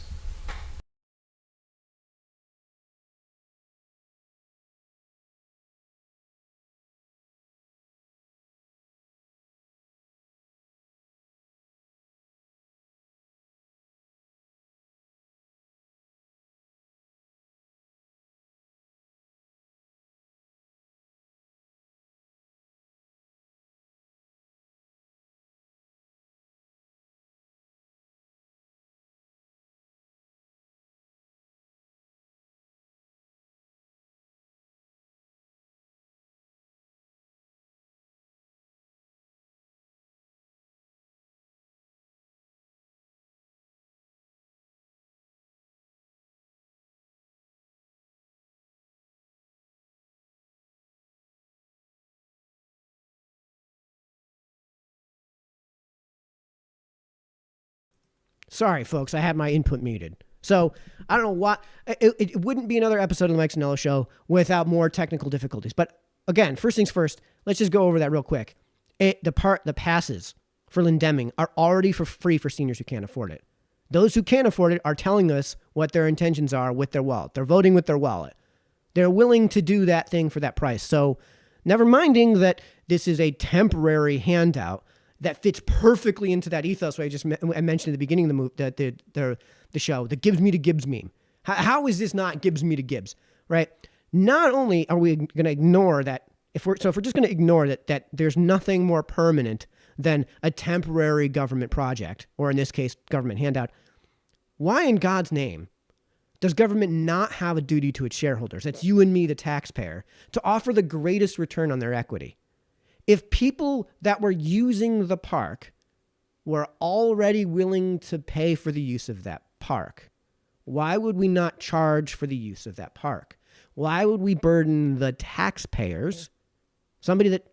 Sorry, folks, I had my input muted. So I don't know what, it wouldn't be another episode of the Mike Sennello Show without more technical difficulties. But again, first things first, let's just go over that real quick. The passes for Lindeming are already for free for seniors who can't afford it. Those who can't afford it are telling us what their intentions are with their wallet. They're voting with their wallet. They're willing to do that thing for that price. So never minding that this is a temporary handout that fits perfectly into that ethos I mentioned at the beginning of the show, the Gibbs me to Gibbs meme. How is this not Gibbs me to Gibbs, right? Not only are we going to ignore that, if we're just going to ignore that there's nothing more permanent than a temporary government project, or in this case, government handout, why in God's name does government not have a duty to its shareholders, that's you and me, the taxpayer, to offer the greatest return on their equity? If people that were using the park were already willing to pay for the use of that park, Why would we not charge for the use of that park? Why would we burden the taxpayers? Somebody that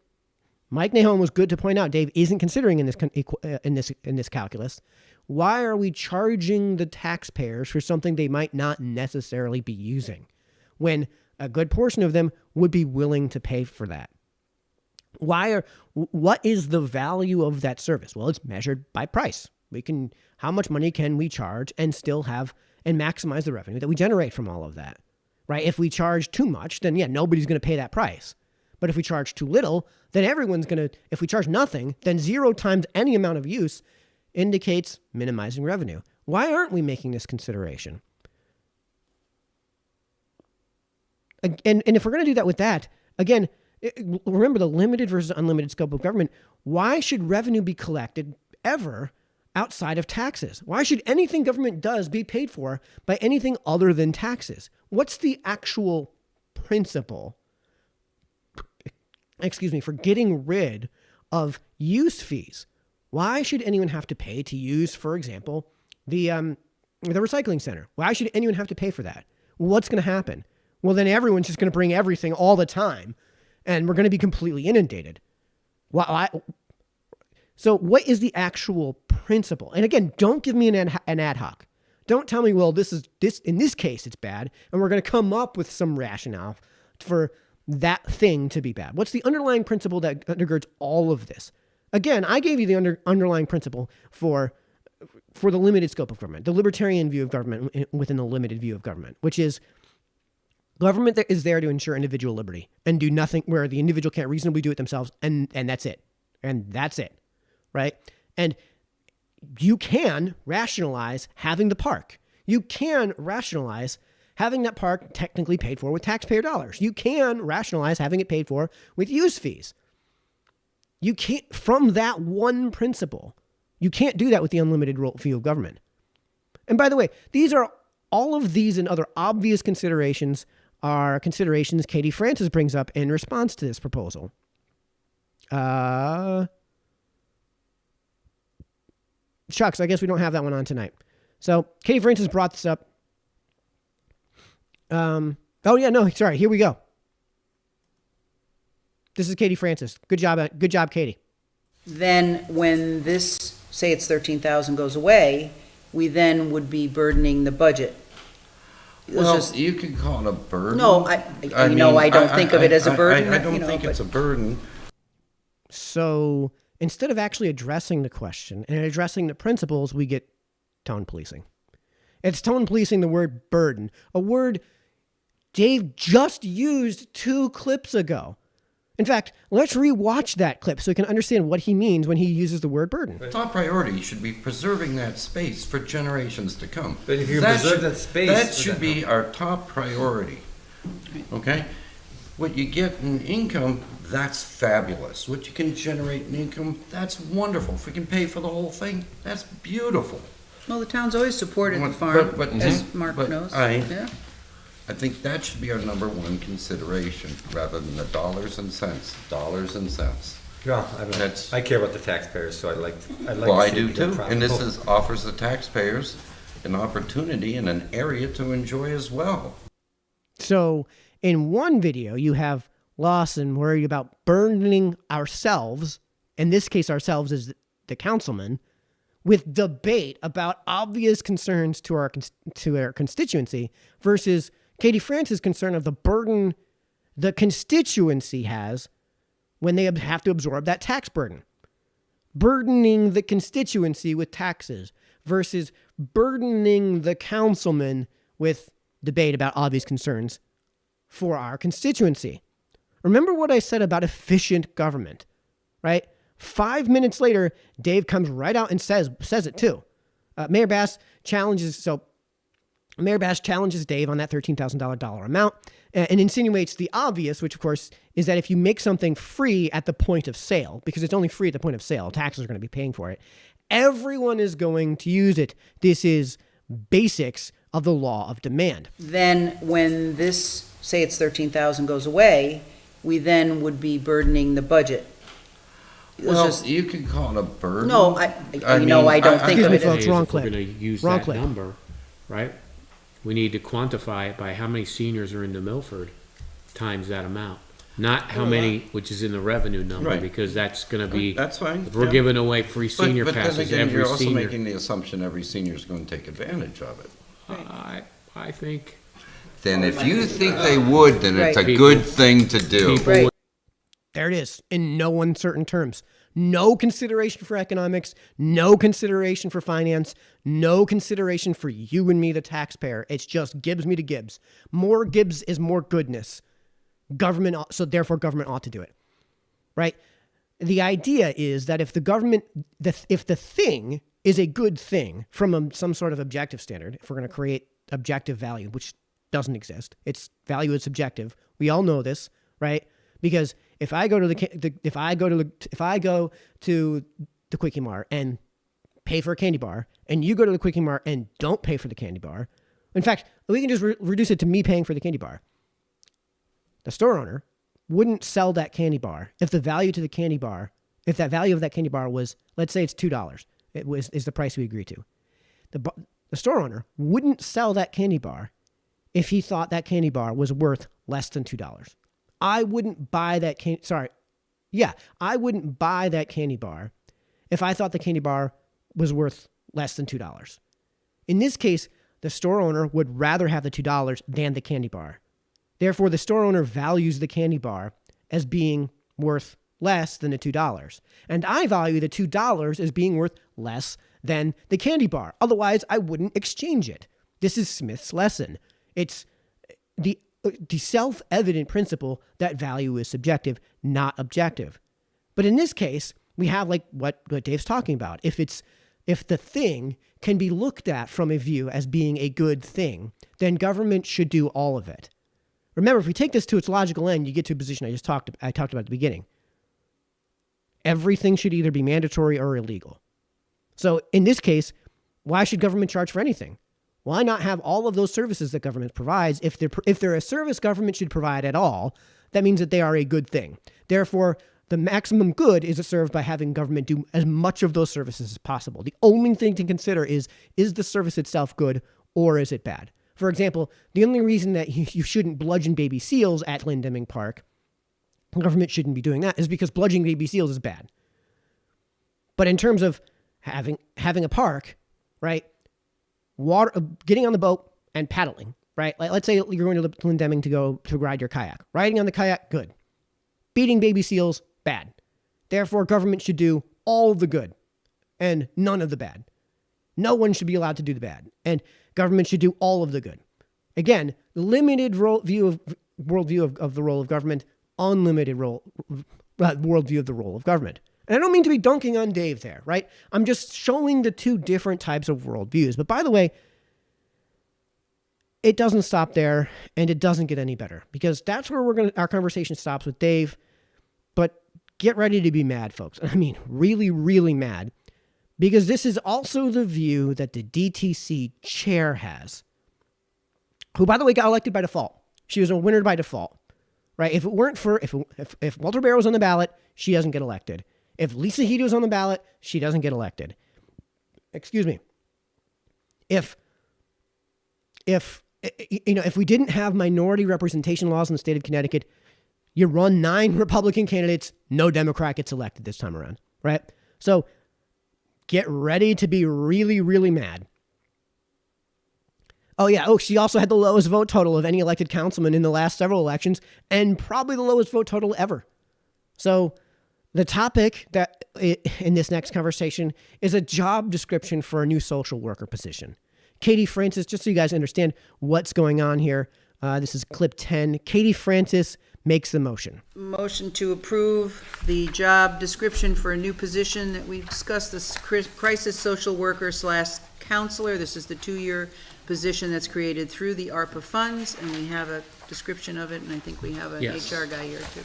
Mike Nahon was good to point out, Dave isn't considering in this calculus. Why are we charging the taxpayers for something they might not necessarily be using, when a good portion of them would be willing to pay for that? What is the value of that service? Well, it's measured by price. How much money can we charge and still have and maximize the revenue that we generate from all of that, right? If we charge too much, then nobody's going to pay that price. But if we charge too little, then everyone's going to, if we charge nothing, then 0 times any amount of use indicates minimizing revenue. Why aren't we making this consideration? And if we're going to do that with that, again, remember the limited versus unlimited scope of government. Why should revenue be collected ever outside of taxes? Why should anything government does be paid for by anything other than taxes? What's the actual principle, for getting rid of use fees? Why should anyone have to pay to use, for example, the recycling center? Why should anyone have to pay for that? What's going to happen? Well, then everyone's just going to bring everything all the time, and we're going to be completely inundated. So what is the actual principle? And again, don't give me an ad hoc. Don't tell me, well, this in this case it's bad, and we're going to come up with some rationale for that thing to be bad. What's the underlying principle that undergirds all of this? Again, I gave you the underlying principle for the limited scope of government, the libertarian view of government within the limited view of government, which is government that is there to ensure individual liberty and do nothing where the individual can't reasonably do it themselves, and that's it. And that's it, right? And you can rationalize having the park. You can rationalize having that park technically paid for with taxpayer dollars. You can rationalize having it paid for with use fees. You can't, from that one principle, you can't do that with the unlimited view of government. And by the way, all of these and other obvious considerations are considerations Katie Francis brings up in response to this proposal. Shucks, I guess we don't have that one on tonight. So Katie Francis brought this up. Here we go. This is Katie Francis. Good job, Katie. Then when this, say it's 13,000 goes away, we then would be burdening the budget. You can call it a burden. No, I don't think of it as a burden. I don't think it's a burden. So instead of actually addressing the question and addressing the principles, we get tone policing. It's tone policing the word burden, a word Dave just used 2 clips ago. In fact, let's rewatch that clip so we can understand what he means when he uses the word burden. Top priority should be preserving that space for generations to come. But if you preserve that space, that should be our top priority. Okay? What you get in income, that's fabulous. What you can generate in income, that's wonderful. If we can pay for the whole thing, that's beautiful. Well, the town's always supported the farm, as Mark knows. I think that should be our number one consideration, rather than the dollars and cents. Well, I care about the taxpayers, so I'd like Well, to I see do it become too, and this profitable. offers the taxpayers an opportunity and an area to enjoy as well. So in one video, you have Lawson worried about burdening ourselves, in this case ourselves as the councilman, with debate about obvious concerns to our constituency versus Katie Francis' concern of the burden the constituency has when they have to absorb that tax burden. Burdening the constituency with taxes versus burdening the councilman with debate about obvious concerns for our constituency. Remember what I said about efficient government, right? 5 minutes later, Dave comes right out and says it too. Mayor Bass challenges Dave on that $13,000 amount and insinuates the obvious, which of course is that if you make something free at the point of sale, because it's only free at the point of sale, taxes are going to be paying for it, everyone is going to use it. This is basics of the law of demand. Then when this, say it's 13,000 goes away, we then would be burdening the budget. You can call it a burden. No, I don't think of it as... Folks, wrong If we're clip. going to use Wrong that clip. number, right? we need to quantify it by how many seniors are into Milford times that amount. Not how many, which is in the revenue number, Right. because that's gonna be, That's fine. if we're yeah. giving away free senior But then passes, again, every you're also senior. making the assumption every senior is going to take advantage of it. I think Then if you think they would, then it's a Right. good thing to do. people Right. There it is, in no uncertain terms. No consideration for economics, no consideration for finance, no consideration for you and me, the taxpayer. It's just Gibbs me to Gibbs. More Gibbs is more goodness. So therefore government ought to do it, right? The idea is that if the government, if the thing is a good thing from some sort of objective standard, if we're going to create objective value, which doesn't exist, its value is subjective. We all know this, right? Because if I go to if I go to the Quickie Mart and pay for a candy bar, and you go to the Quickie Mart and don't pay for the candy bar, in fact, we can just reduce it to me paying for the candy bar. The store owner wouldn't sell that candy bar if the value to the candy bar, if that value of that candy bar was, let's say it's $2, is the price we agree to. The store owner wouldn't sell that candy bar if he thought that candy bar was worth less than $2. I wouldn't buy that I wouldn't buy that candy bar if I thought the candy bar was worth less than $2. In this case, the store owner would rather have the $2 than the candy bar. Therefore, the store owner values the candy bar as being worth less than the $2. And I value the $2 as being worth less than the candy bar. Otherwise, I wouldn't exchange it. This is Smith's lesson. It's the self-evident principle that value is subjective, not objective. But in this case, we have like what Dave's talking about. If the thing can be looked at from a view as being a good thing, then government should do all of it. Remember, if we take this to its logical end, you get to a position I talked about at the beginning. Everything should either be mandatory or illegal. So in this case, why should government charge for anything? Why not have all of those services that government provides? If they're a service government should provide at all, that means that they are a good thing. Therefore, the maximum good is served by having government do as much of those services as possible. The only thing to consider is the service itself good or is it bad? For example, the only reason that you shouldn't bludgeon baby seals at Lindeming Park, government shouldn't be doing that, is because bludgeoning baby seals is bad. But in terms of having a park, right? Getting on the boat and paddling, right? Like, let's say you're going to Lindeming to ride your kayak. Riding on the kayak, good. Beating baby seals, bad. Therefore, government should do all the good and none of the bad. No one should be allowed to do the bad, and government should do all of the good. Again, limited worldview of the role of government, unlimited worldview of the role of government. And I don't mean to be dunking on Dave there, right? I'm just showing the two different types of worldviews. But by the way, it doesn't stop there, and it doesn't get any better, because that's where our conversation stops with Dave. But get ready to be mad, folks. I mean, really, really mad, because this is also the view that the DTC chair has, who, by the way, got elected by default. She was a winner by default, right? If it weren't for, if Walter Barrow was on the ballot, she doesn't get elected. If Lisa Headey was on the ballot, she doesn't get elected. Excuse me. If we didn't have minority representation laws in the state of Connecticut, you run 9 Republican candidates, no Democrat gets elected this time around, right? So get ready to be really, really mad. Oh, yeah. Oh, she also had the lowest vote total of any elected councilman in the last several elections, and probably the lowest vote total ever. So the topic that in this next conversation is a job description for a new social worker position. Katie Francis, just so you guys understand what's going on here, this is clip 10. Katie Francis makes the motion. Motion to approve the job description for a new position that we've discussed, this crisis social worker / counselor. This is the 2-year position that's created through the ARPA funds, and we have a description of it, and I think we have an HR guy here too.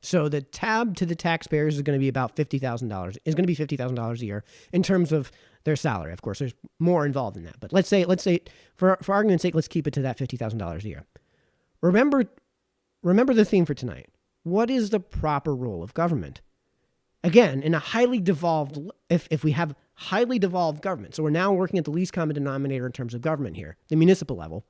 So the tab to the taxpayers is going to be about $50,000. Is going to be $50,000 a year in terms of their salary. Of course, there's more involved in that, but let's say for argument's sake, let's keep it to that $50,000 a year. Remember the theme for tonight. What is the proper role of government? Again, in a highly devolved, if we have highly devolved government, so we're now working at the least common denominator in terms of government here, the municipal level.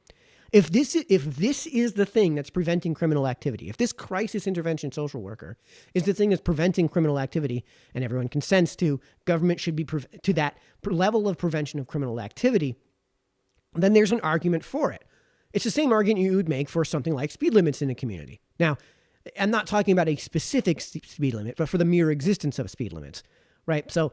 If this is the thing that's preventing criminal activity, if this crisis intervention social worker is the thing that's preventing criminal activity, and everyone consents to government should be to that level of prevention of criminal activity, then there's an argument for it. It's the same argument you would make for something like speed limits in a community. Now, I'm not talking about a specific speed limit, but for the mere existence of speed limits, right? So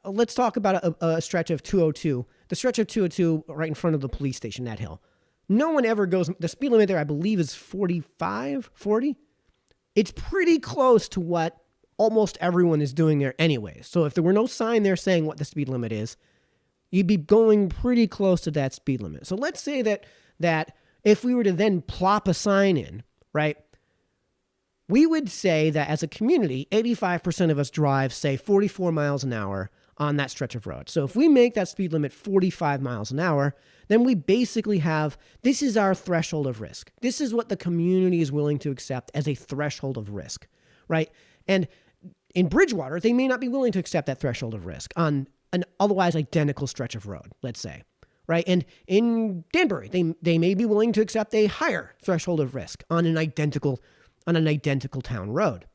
let's talk about a stretch of 202, the stretch of 202 right in front of the police station, that hill. No one ever goes, the speed limit there, I believe, is 45, 40. It's pretty close to what almost everyone is doing there anyway. So if there were no sign there saying what the speed limit is, you'd be going pretty close to that speed limit. So let's say that if we were to then plop a sign in, right, we would say that as a community, 85% of us drive, say, 44 miles an hour on that stretch of road. So if we make that speed limit 45 miles an hour, then we basically have, this is our threshold of risk. This is what the community is willing to accept as a threshold of risk, right? And in Bridgewater, they may not be willing to accept that threshold of risk on an otherwise identical stretch of road, let's say, right? And in Danbury, they may be willing to accept a higher threshold of risk on an identical town road.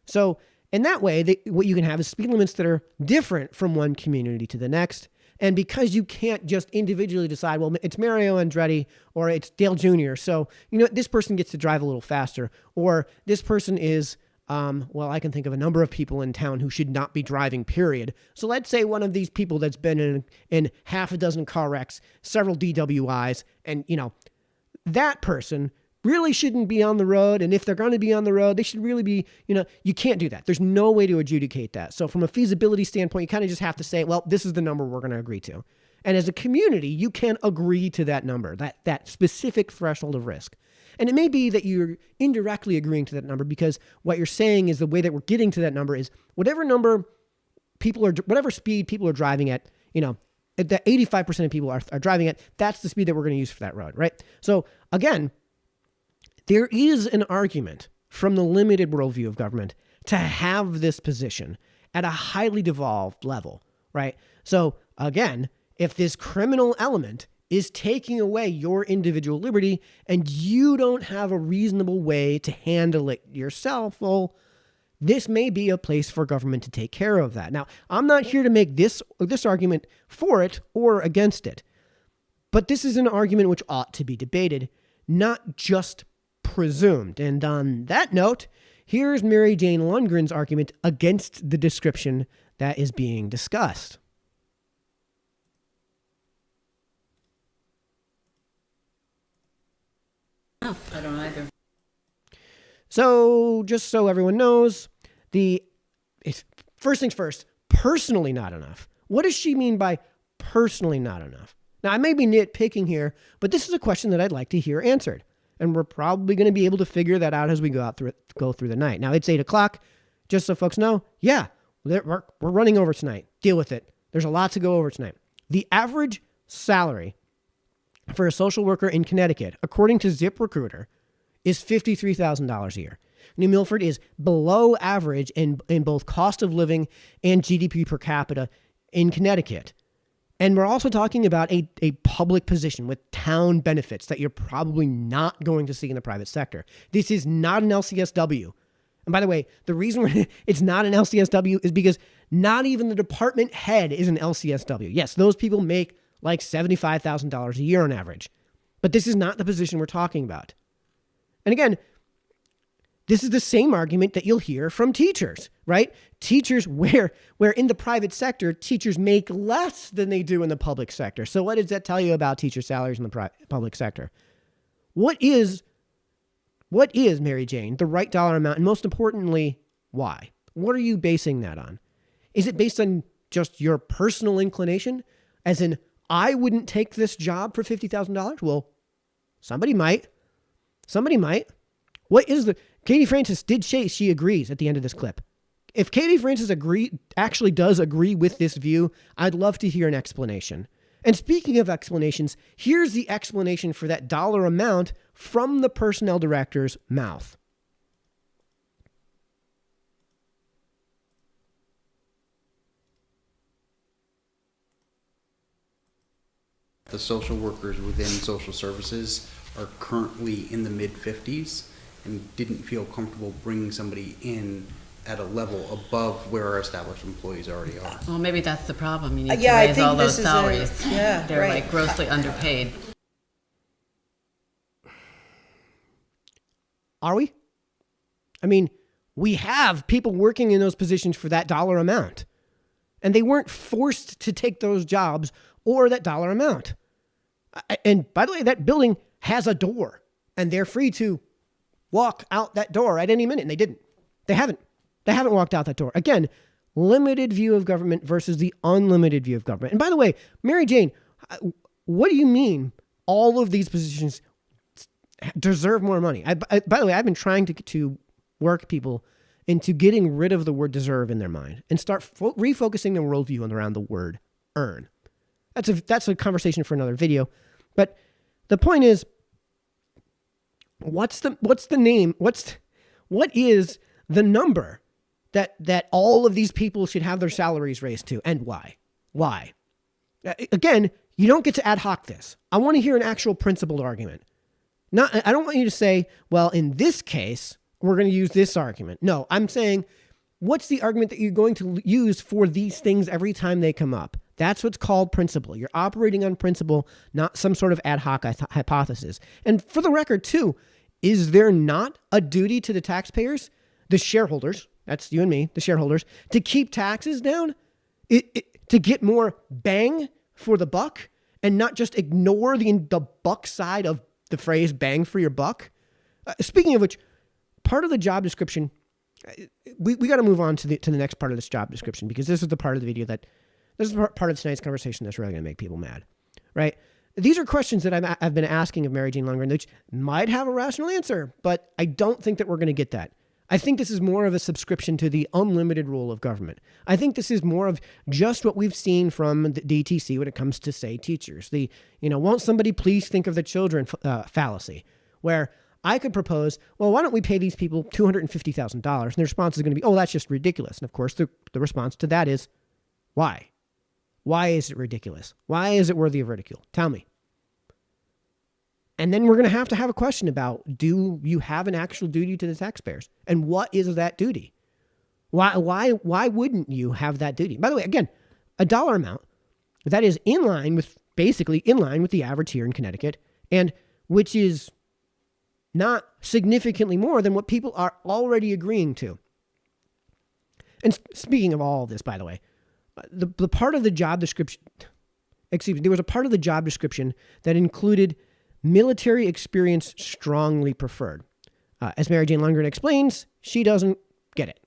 So in that way, what you can have is speed limits that are different from one community to the next. And because you can't just individually decide, well, it's Mario Andretti or it's Dale Jr., so, this person gets to drive a little faster, or this person is, I can think of a number of people in town who should not be driving, period. So let's say one of these people that's been in half a dozen car wrecks, several DWIs, and, that person really shouldn't be on the road. And if they're going to be on the road, they should really be, you can't do that. There's no way to adjudicate that. So from a feasibility standpoint, you kind of just have to say, well, this is the number we're going to agree to. And as a community, you can agree to that number, that specific threshold of risk. And it may be that you're indirectly agreeing to that number because what you're saying is the way that we're getting to that number is whatever speed people are driving at, that 85% of people are driving at, that's the speed that we're going to use for that road, right? So again, there is an argument from the limited worldview of government to have this position at a highly devolved level, right? So again, if this criminal element is taking away your individual liberty and you don't have a reasonable way to handle it yourself, well, this may be a place for government to take care of that. Now, I'm not here to make this argument for it or against it, but this is an argument which ought to be debated, not just presumed. And on that note, here's Mary Jane Lundgren's argument against the description that is being discussed. Oh, I don't either. So, just so everyone knows, first things first, personally not enough. What does she mean by personally not enough? Now, I may be nitpicking here, but this is a question that I'd like to hear answered. And we're probably going to be able to figure that out as we go through the night. Now, it's 8 o'clock. Just so folks know, yeah, we're running over tonight. Deal with it. There's a lot to go over tonight. The average salary for a social worker in Connecticut, according to ZipRecruiter, is $53,000 a year. New Milford is below average in both cost of living and GDP per capita in Connecticut. And we're also talking about a public position with town benefits that you're probably not going to see in the private sector. This is not an LCSW. And by the way, the reason it's not an LCSW is because not even the department head is an LCSW. Yes, those people make like $75,000 a year on average. But this is not the position we're talking about. And again, this is the same argument that you'll hear from teachers, right? Teachers, where in the private sector, teachers make less than they do in the public sector. So what does that tell you about teacher salaries in the public sector? What is, Mary Jane, the right dollar amount? And most importantly, why? What are you basing that on? Is it based on just your personal inclination? As in, I wouldn't take this job for $50,000? Well, somebody might. What is Katie Francis did say she agrees at the end of this clip. If Katie Francis actually does agree with this view, I'd love to hear an explanation. And speaking of explanations, here's the explanation for that dollar amount from the personnel director's mouth. The social workers within social services are currently in the mid-50s and didn't feel comfortable bringing somebody in at a level above where our established employees already are. Well, maybe that's the problem. You need to Yeah, I raise think all those this is a- salaries. yeah, They're right. like grossly underpaid. Are we? I mean, we have people working in those positions for that dollar amount. And they weren't forced to take those jobs or that dollar amount. And by the way, that building has a door and they're free to walk out that door at any minute. And they didn't. They haven't walked out that door. Again, limited view of government versus the unlimited view of government. And by the way, Mary Jane, what do you mean all of these positions deserve more money? By the way, I've been trying to work people into getting rid of the word deserve in their mind and start refocusing their worldview around the word earn. That's a conversation for another video. But the point is, what is the number that all of these people should have their salaries raised to, and why? Why? Again, you don't get to ad hoc this. I want to hear an actual principled argument. I don't want you to say, well, in this case, we're going to use this argument. No, I'm saying, what's the argument that you're going to use for these things every time they come up? That's what's called principle. You're operating on principle, not some sort of ad hoc hypothesis. And for the record, too, is there not a duty to the taxpayers, the shareholders, that's you and me, the shareholders, to keep taxes down, to get more bang for the buck and not just ignore the buck side of the phrase bang for your buck? Speaking of which, part of the job description, we got to move on to the next part of this job description, because this is the part of the video this is part of tonight's conversation that's really going to make people mad, right? These are questions that I've been asking of Mary Jane Lundgren, which might have a rational answer, but I don't think that we're going to get that. I think this is more of a subscription to the unlimited rule of government. I think this is more of just what we've seen from the DTC when it comes to, say, teachers. Won't somebody please think of the children fallacy, where I could propose, well, why don't we pay these people $250,000? And the response is going to be, oh, that's just ridiculous. And of course, the response to that is, why? Why is it ridiculous? Why is it worthy of ridicule? Tell me. And then we're going to have a question about, do you have an actual duty to the taxpayers? And what is that duty? Why wouldn't you have that duty? By the way, again, a dollar amount that is basically in line with the average here in Connecticut, and which is not significantly more than what people are already agreeing to. And speaking of all of this, by the way, the part of the job description, there was a part of the job description that included military experience strongly preferred. As Mary Jane Lundgren explains, she doesn't get it.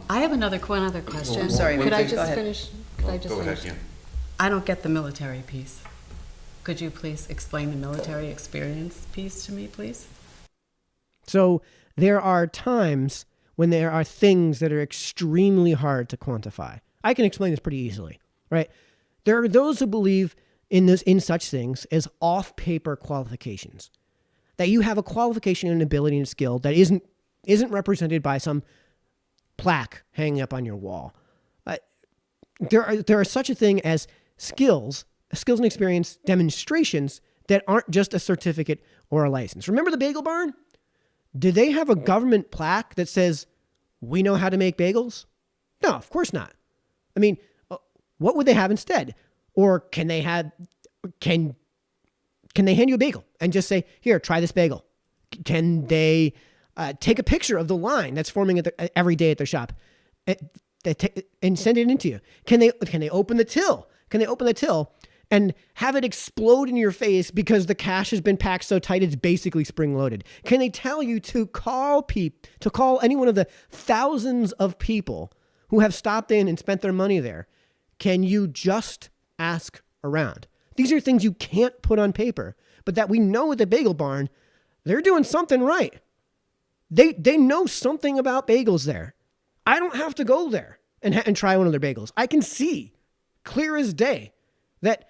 I have one other question. I'm sorry. Could I Go just ahead. finish? Go ahead, yeah. I don't get the military piece. Could you please explain the military experience piece to me, please? So there are times when there are things that are extremely hard to quantify. I can explain this pretty easily, right? There are those who believe in such things as off-paper qualifications, that you have a qualification and ability and skill that isn't represented by some plaque hanging up on your wall. There are such a thing as skills and experience demonstrations that aren't just a certificate or a license. Remember the Bagel Barn? Did they have a government plaque that says, we know how to make bagels? No, of course not. I mean, what would they have instead? Or can they hand you a bagel and just say, here, try this bagel? Can they take a picture of the line that's forming every day at their shop and send it into you? Can they open the till? Can they open the till and have it explode in your face because the cash has been packed so tight it's basically spring-loaded? Can they tell you to call any one of the thousands of people who have stopped in and spent their money there? Can you just ask around? These are things you can't put on paper, but that we know at the Bagel Barn, they're doing something right. They know something about bagels there. I don't have to go there and try one of their bagels. I can see clear as day that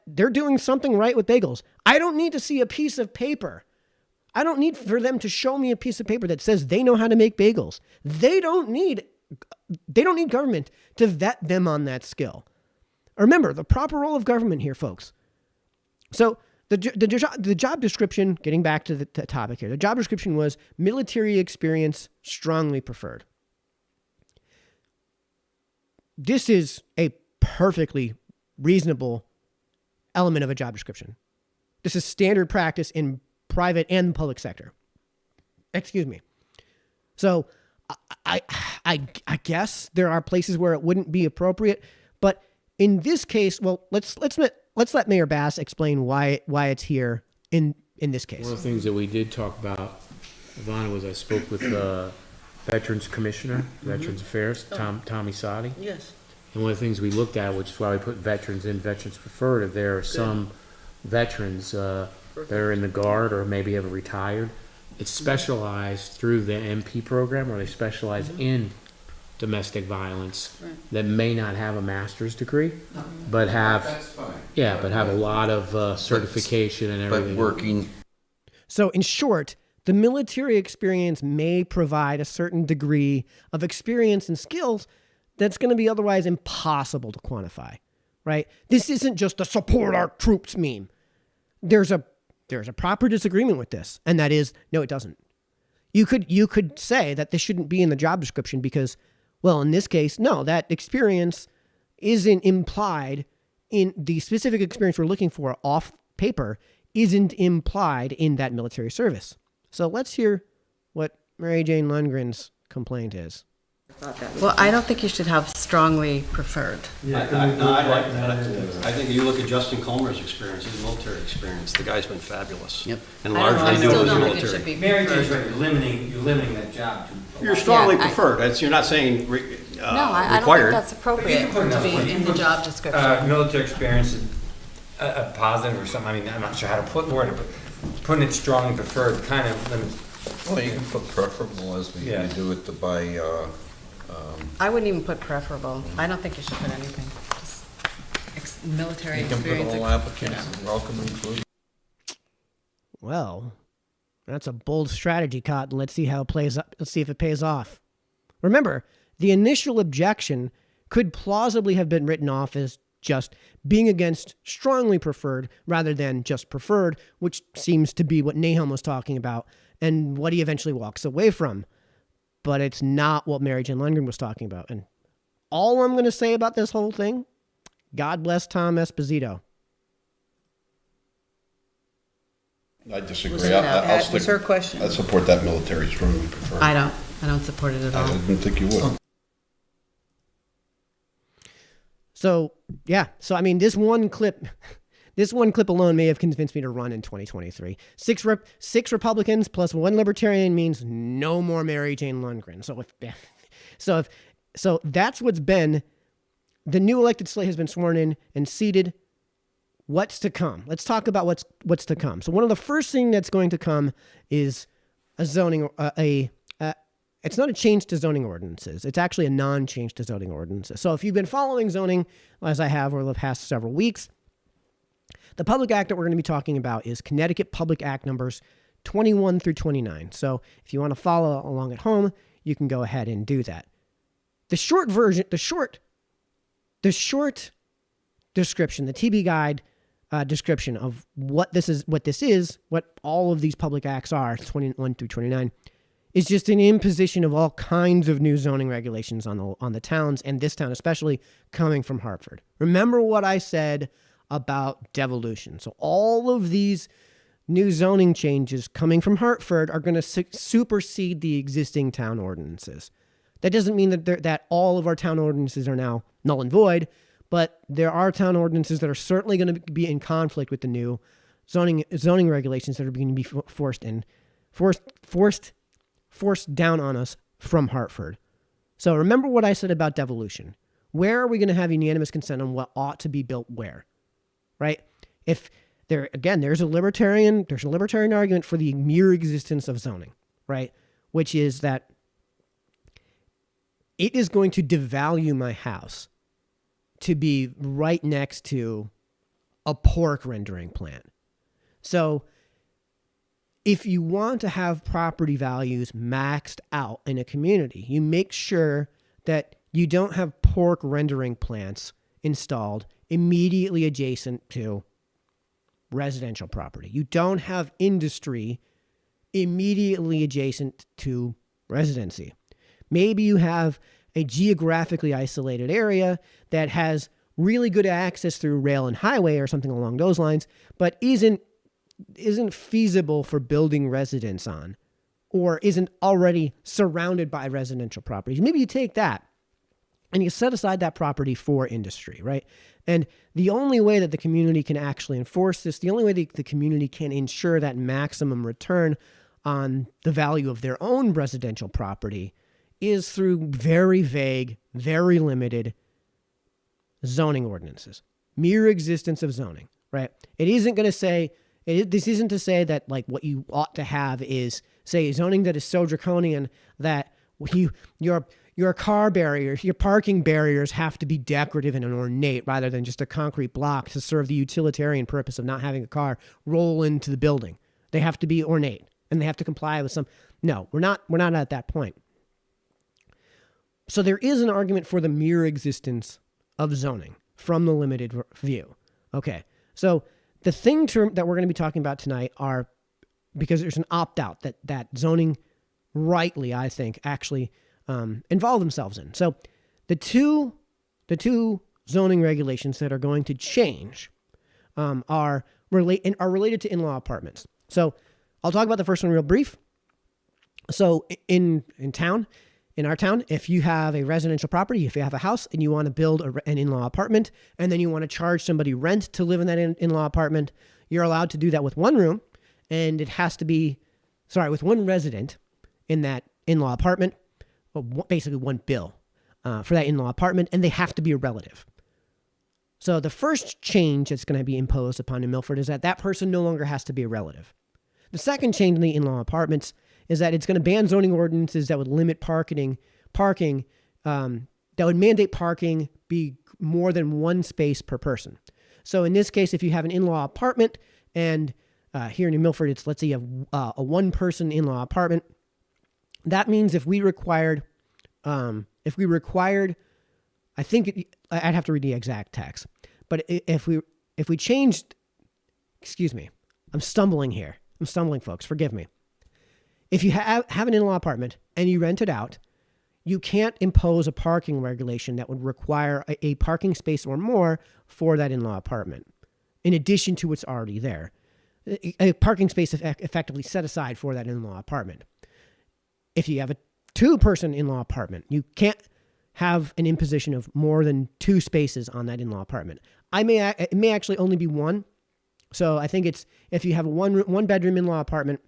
they're doing something right with bagels. I don't need to see a piece of paper. I don't need for them to show me a piece of paper that says they know how to make bagels. They don't need government to vet them on that skill. Remember, the proper role of government here, folks, So the job description, getting back to the topic here, the job description was military experience strongly preferred. This is a perfectly reasonable element of a job description. This is standard practice in private and public sector. Excuse me. So I guess there are places where it wouldn't be appropriate, but in this case, well, let's let Mayor Bass explain why it's here in this case. One of the things that we did talk about, Ivana, was I spoke with the Veterans Commissioner, Veterans Affairs, Tommy Sadi. Yes. And one of the things we looked at, which is why we put veterans in, veterans preferred, if there are some veterans that are in the Guard or maybe have retired, it's specialized through the MP program, or they specialize in domestic violence that may not have a master's degree, but have, but have a lot of certification and everything. But working. So in short, the military experience may provide a certain degree of experience and skills that's going to be otherwise impossible to quantify, right? This isn't just a support our troops meme. There's a proper disagreement with this, and that is, no, it doesn't. You could say that this shouldn't be in the job description because, well, in this case, no, that experience isn't implied in the specific experience we're looking for off paper, isn't implied in that military service. So let's hear what Mary Jane Lundgren's complaint is. Well, I don't think you should have strongly preferred. I like that. I think you look at Justin Comer's experience, his military experience, the guy's been fabulous. Yep. And I largely still due to his don't think it military. should be Mary Jane's preferred. right, you're limiting that job to. You're strongly Yeah, preferred. You're not saying No, I don't think required. that's appropriate to be in the job description. Military experience is a positive or something, I mean, I'm not sure how to put word it, but putting it strongly preferred kind of limits. Well, you can put preferable as we Yeah. do it by, I wouldn't even put preferable. I don't think you should put anything. Just military you can put experience. all applicants, welcome included. Well, that's a bold strategy, Cotton. Let's see how it plays up. Let's see if it pays off. Remember, the initial objection could plausibly have been written off as just being against strongly preferred rather than just preferred, which seems to be what Nahum was talking about and what he eventually walks away from. But it's not what Mary Jane Lundgren was talking about. And all I'm going to say about this whole thing, God bless Tom Esposito. I disagree. Was that was her question? I support that military strongly preferred. I don't support it at I all. didn't think you would. So, yeah. So, I mean, this one clip alone may have convinced me to run in 2023. Six Republicans plus one Libertarian means no more Mary Jane Lundgren. So that's what's been. The new elected slate has been sworn in and seated. What's to come? Let's talk about what's to come. So one of the first thing that's going to come is a zoning. It's not a change to zoning ordinances. It's actually a non-change to zoning ordinances. So if you've been following zoning, as I have over the past several weeks, the public act that we're going to be talking about is Connecticut Public Act numbers 21 through 29. So if you want to follow along at home, you can go ahead and do that. The short version, the short description, the TB guide description of what this is, what all of these public acts are, 21 through 29, is just an imposition of all kinds of new zoning regulations on the towns, and this town especially, coming from Hartford. Remember what I said about devolution. So all of these new zoning changes coming from Hartford are going to supersede the existing town ordinances. That doesn't mean that all of our town ordinances are now null and void, but there are town ordinances that are certainly going to be in conflict with the new zoning regulations that are going to be forced down on us from Hartford. So remember what I said about devolution. Where are we going to have unanimous consent on what ought to be built where? Right? If there's a libertarian argument for the mere existence of zoning, right? Which is that it is going to devalue my house to be right next to a pork rendering plant. So if you want to have property values maxed out in a community, you make sure that you don't have pork rendering plants installed immediately adjacent to residential property. You don't have industry immediately adjacent to residency. Maybe you have a geographically isolated area that has really good access through rail and highway or something along those lines, but isn't feasible for building residence on, or isn't already surrounded by residential properties. Maybe you take that and you set aside that property for industry, right? And the only way that the community can actually enforce this, the only way the community can ensure that maximum return on the value of their own residential property is through very vague, very limited zoning ordinances. Mere existence of zoning, right? It isn't going to say, this isn't to say that like what you ought to have is, say, zoning that is so draconian that your car barriers, your parking barriers have to be decorative and ornate rather than just a concrete block to serve the utilitarian purpose of not having a car roll into the building. They have to be ornate and they have to comply with some. No, we're not at that point. So there is an argument for the mere existence of zoning from the limited view. Okay, so the thing that we're going to be talking about tonight are, because there's an opt-out that zoning rightly, I think, actually involve themselves in. So the two zoning regulations that are going to change are related to in-law apartments. So I'll talk about the first one real brief. So in our town, if you have a residential property, if you have a house and you want to build an in-law apartment, and then you want to charge somebody rent to live in that in-law apartment, you're allowed to do that with one room, and it has to be, with one resident in that in-law apartment, basically one bill for that in-law apartment, and they have to be a relative. So the first change that's going to be imposed upon in Milford is that person no longer has to be a relative. The second change in the in-law apartments is that it's going to ban zoning ordinances that would limit parking, that would mandate parking be more than one space per person. So in this case, if you have an in-law apartment, and here in New Milford, let's say you have a one-person in-law apartment, that means if we required, I think I'd have to read the exact text, but if we changed, excuse me, I'm stumbling here. I'm stumbling, folks. Forgive me. If you have an in-law apartment and you rent it out, you can't impose a parking regulation that would require a parking space or more for that in-law apartment, in addition to what's already there. A parking space effectively set aside for that in-law apartment. If you have a two-person in-law apartment, you can't have an imposition of more than two spaces on that in-law apartment. It may actually only be one. So I think it's, if you have a one-bedroom in-law apartment,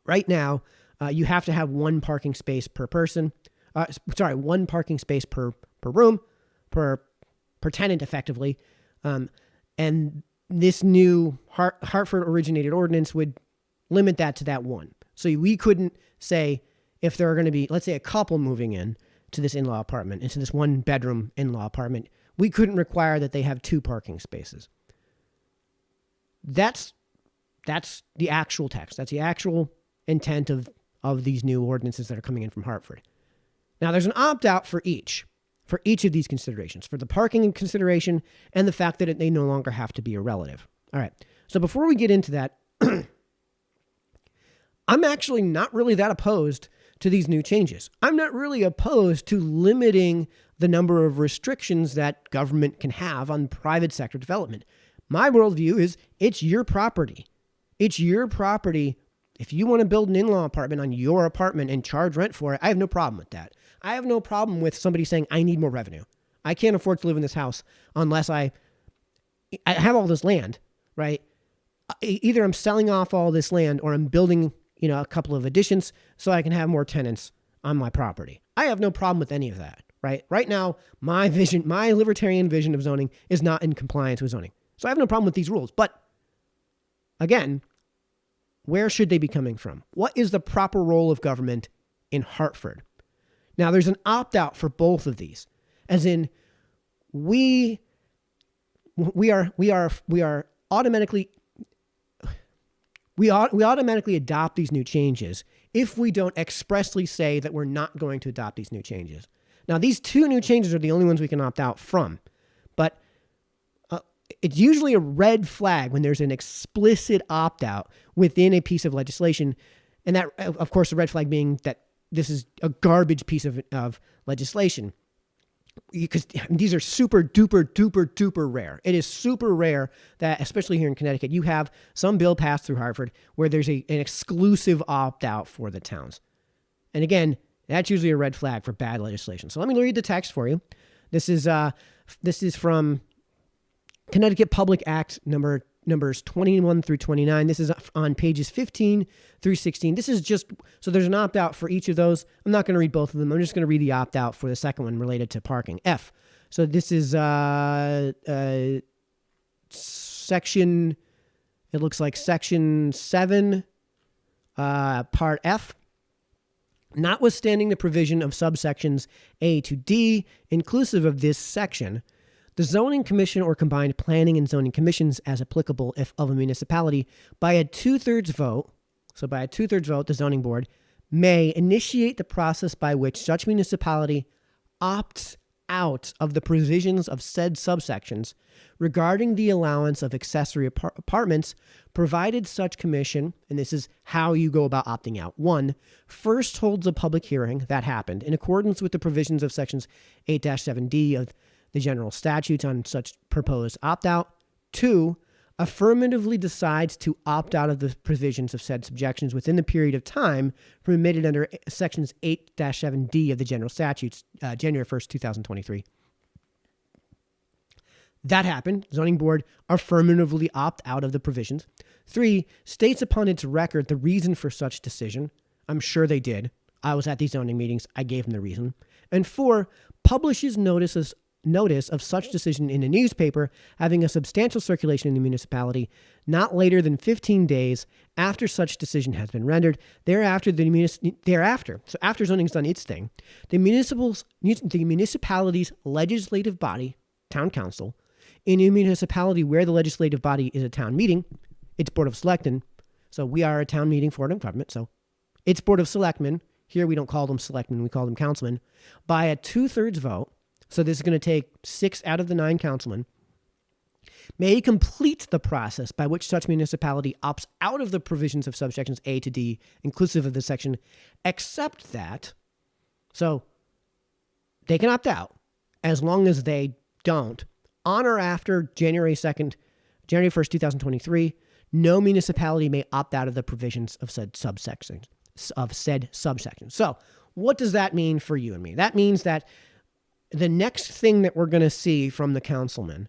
right now, you have to have one parking space per person. One parking space per room, per tenant, effectively. And this new Hartford-originated ordinance would limit that to that one. So we couldn't say, if there are going to be, let's say, a couple moving in to this in-law apartment, into this one-bedroom in-law apartment, we couldn't require that they have two parking spaces. That's the actual text. That's the actual intent of these new ordinances that are coming in from Hartford. Now, there's an opt-out for each of these considerations, for the parking consideration and the fact that they no longer have to be a relative. All right. So before we get into that, I'm actually not really that opposed to these new changes. I'm not really opposed to limiting the number of restrictions that government can have on private sector development. My worldview is it's your property. It's your property. If you want to build an in-law apartment on your apartment and charge rent for it, I have no problem with that. I have no problem with somebody saying, I need more revenue. I can't afford to live in this house unless I have all this land, right? Either I'm selling off all this land or I'm building, a couple of additions so I can have more tenants on my property. I have no problem with any of that, right? Right now, my libertarian vision of zoning is not in compliance with zoning. So I have no problem with these rules. But again, where should they be coming from? What is the proper role of government in Hartford? Now, there's an opt-out for both of these, as in we automatically adopt these new changes if we don't expressly say that we're not going to adopt these new changes. Now, these two new changes are the only ones we can opt out from, but it's usually a red flag when there's an explicit opt-out within a piece of legislation. And that, of course, the red flag being that this is a garbage piece of legislation. Because these are super duper duper duper rare. It is super rare that, especially here in Connecticut, you have some bill passed through Hartford where there's an exclusive opt-out for the towns. And again, that's usually a red flag for bad legislation. So let me read the text for you. This is from Connecticut Public Act numbers 21 through 29. This is on pages 15 through 16. This is just, so there's an opt-out for each of those. I'm not going to read both of them. I'm just going to read the opt-out for the second one related to parking. F. So this is section, it looks like section 7, part F. Notwithstanding the provision of subsections A to D, inclusive of this section, the zoning commission or combined planning and zoning commissions as applicable if of a municipality by a 2/3 vote, so by a 2/3 vote, the zoning board may initiate the process by which such municipality opts out of the provisions of said subsections regarding the allowance of accessory apartments, provided such commission, and this is how you go about opting out. 1, first holds a public hearing that happened in accordance with the provisions of sections 8-7D of the general statutes on such proposed opt-out. 2, affirmatively decides to opt out of the provisions of said subjections within the period of time permitted under sections 8-7D of the general statutes, January 1st, 2023. That happened. Zoning board affirmatively opt out of the provisions. 3, states upon its record the reason for such decision. I'm sure they did. I was at these zoning meetings. I gave them the reason. And 4, publishes notice of such decision in a newspaper having a substantial circulation in the municipality not later than 15 days after such decision has been rendered. Thereafter, so after zoning's done its thing, the municipality's legislative body, town council, in a municipality where the legislative body is a town meeting, its board of selectmen, so we are a town meeting for government, so its board of selectmen, here we don't call them selectmen, we call them councilmen, by a 2/3 vote, so this is going to take 6 out of the 9 councilmen, may complete the process by which such municipality opts out of the provisions of subsections A to D, inclusive of this section, except that, so they can opt out as long as they don't, on or after January 1st, 2023, no municipality may opt out of the provisions of said subsections. So what does that mean for you and me? That means that the next thing that we're going to see from the councilmen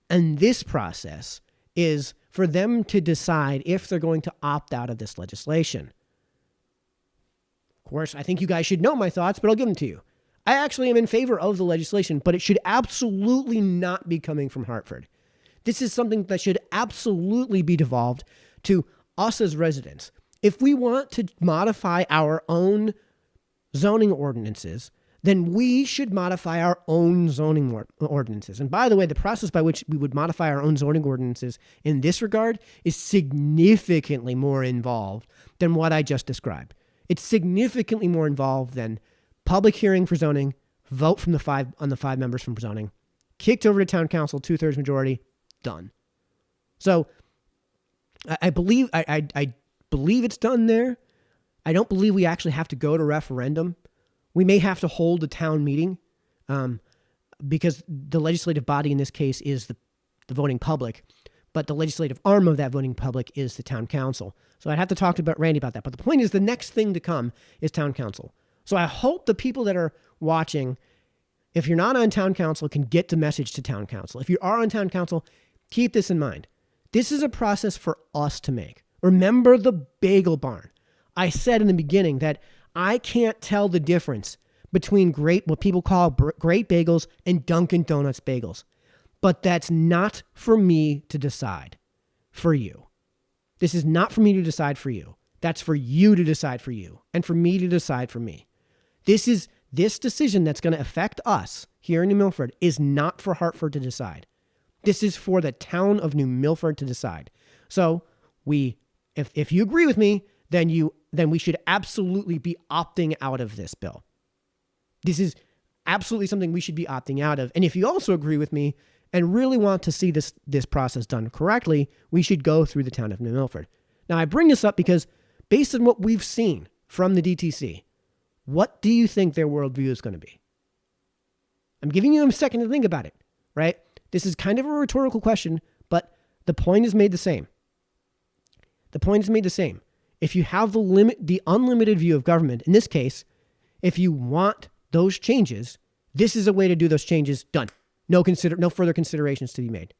and this process is for them to decide if they're going to opt out of this legislation. Of course, I think you guys should know my thoughts, but I'll give them to you. I actually am in favor of the legislation, but it should absolutely not be coming from Hartford. This is something that should absolutely be devolved to us as residents. If we want to modify our own zoning ordinances, then we should modify our own zoning ordinances. And by the way, the process by which we would modify our own zoning ordinances in this regard is significantly more involved than what I just described. It's significantly more involved than public hearing for zoning, vote from the 5 members from zoning, kicked over to town council, 2/3 majority, done. So I believe I believe it's done there. I don't believe we actually have to go to referendum. We may have to hold a town meeting because the legislative body in this case is the voting public, but the legislative arm of that voting public is the town council. So I'd have to talk to Randy about that. But the point is the next thing to come is town council. So I hope the people that are watching, if you're not on town council, can get the message to town council. If you are on town council, keep this in mind. This is a process for us to make. Remember the bagel barn. I said in the beginning that I can't tell the difference between what people call great bagels and Dunkin' Donuts bagels. But that's not for me to decide for you. This is not for me to decide for you. That's for you to decide for you and for me to decide for me. This decision that's going to affect us here in New Milford is not for Hartford to decide. This is for the town of New Milford to decide. So if you agree with me, then we should absolutely be opting out of this bill. This is absolutely something we should be opting out of. And if you also agree with me and really want to see this process done correctly, we should go through the town of New Milford. Now, I bring this up because based on what we've seen from the DTC, what do you think their worldview is going to be? I'm giving you a second to think about it, right? This is kind of a rhetorical question, but the point is made the same. The point is made the same. If you have the unlimited view of government, in this case, if you want those changes, this is a way to do those changes. Done. No further considerations to be made.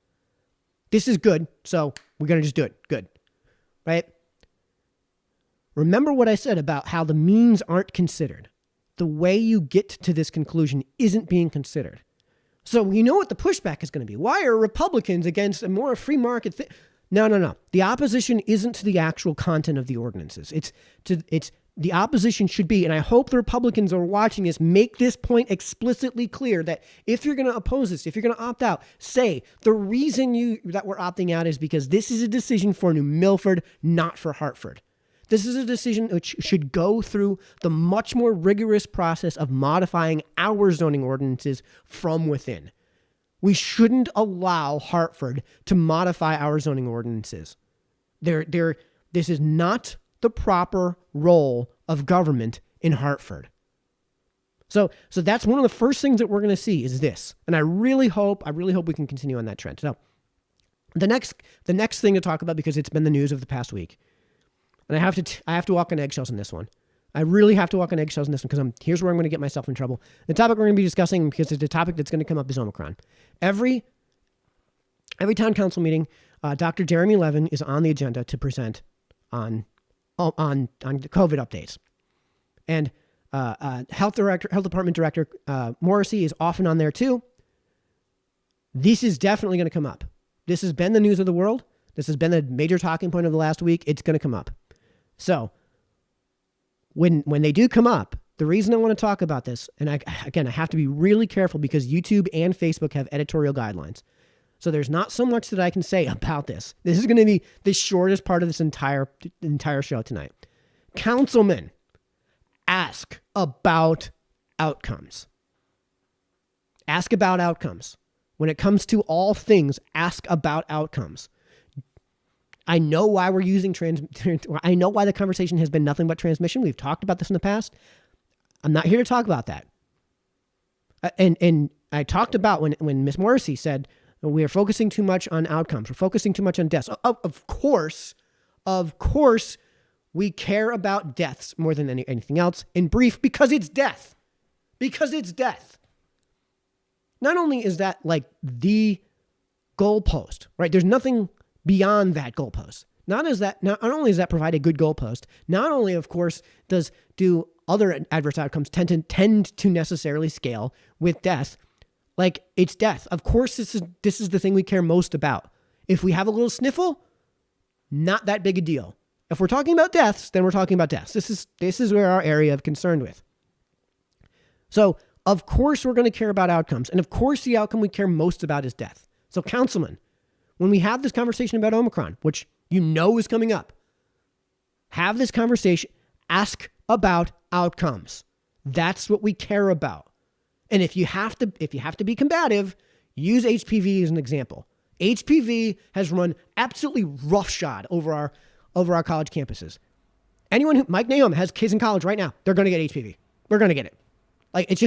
This is good, so we're going to just do it. Good. Right? Remember what I said about how the means aren't considered. The way you get to this conclusion isn't being considered. So you know what the pushback is going to be. Why are Republicans against a more free market thing? No. The opposition isn't to the actual content of the ordinances. It's the opposition should be, and I hope the Republicans are watching this, make this point explicitly clear that if you're going to oppose this, if you're going to opt out, say the reason that we're opting out is because this is a decision for New Milford, not for Hartford. This is a decision which should go through the much more rigorous process of modifying our zoning ordinances from within. We shouldn't allow Hartford to modify our zoning ordinances. This is not the proper role of government in Hartford. So that's one of the first things that we're going to see is this. And I really hope we can continue on that trend. So the next thing to talk about, because it's been the news of the past week, and I have to walk on eggshells in this one. I really have to walk on eggshells in this one because here's where I'm going to get myself in trouble. The topic we're going to be discussing, because it's a topic that's going to come up, is Omicron. Every town council meeting, Dr. Jeremy Levin is on the agenda to present on COVID updates. And Health Department Director Morrissey is often on there too. This is definitely going to come up. This has been the news of the world. This has been the major talking point of the last week. It's going to come up. So when they do come up, the reason I want to talk about this, and I have to be really careful because YouTube and Facebook have editorial guidelines. So there's not so much that I can say about this. This is going to be the shortest part of this entire show tonight. Councilmen, ask about outcomes. Ask about outcomes. When it comes to all things, ask about outcomes. I know why we're using I know why the conversation has been nothing but transmission. We've talked about this in the past. I'm not here to talk about that. And I talked about when Ms. Morrissey said we are focusing too much on outcomes. We're focusing too much on deaths. Of course, we care about deaths more than anything else. In brief, because it's death. Because it's death. Not only is that like the goalpost, right? There's nothing beyond that goalpost. Not only does that provide a good goalpost, not only, of course, do other adverse outcomes tend to necessarily scale with death. Like, it's death. Of course, this is the thing we care most about. If we have a little sniffle, not that big a deal. If we're talking about deaths, then we're talking about deaths. This is where our area of concern with. So, of course, we're going to care about outcomes. And of course, the outcome we care most about is death. So, councilmen, when we have this conversation about Omicron, which you know is coming up, have this conversation, ask about outcomes. That's what we care about. And if you have to be combative, use HPV as an example. HPV has run absolutely roughshod over our college campuses. Mike Nahum has kids in college right now. They're going to get HPV. We're going to get it. Like, it's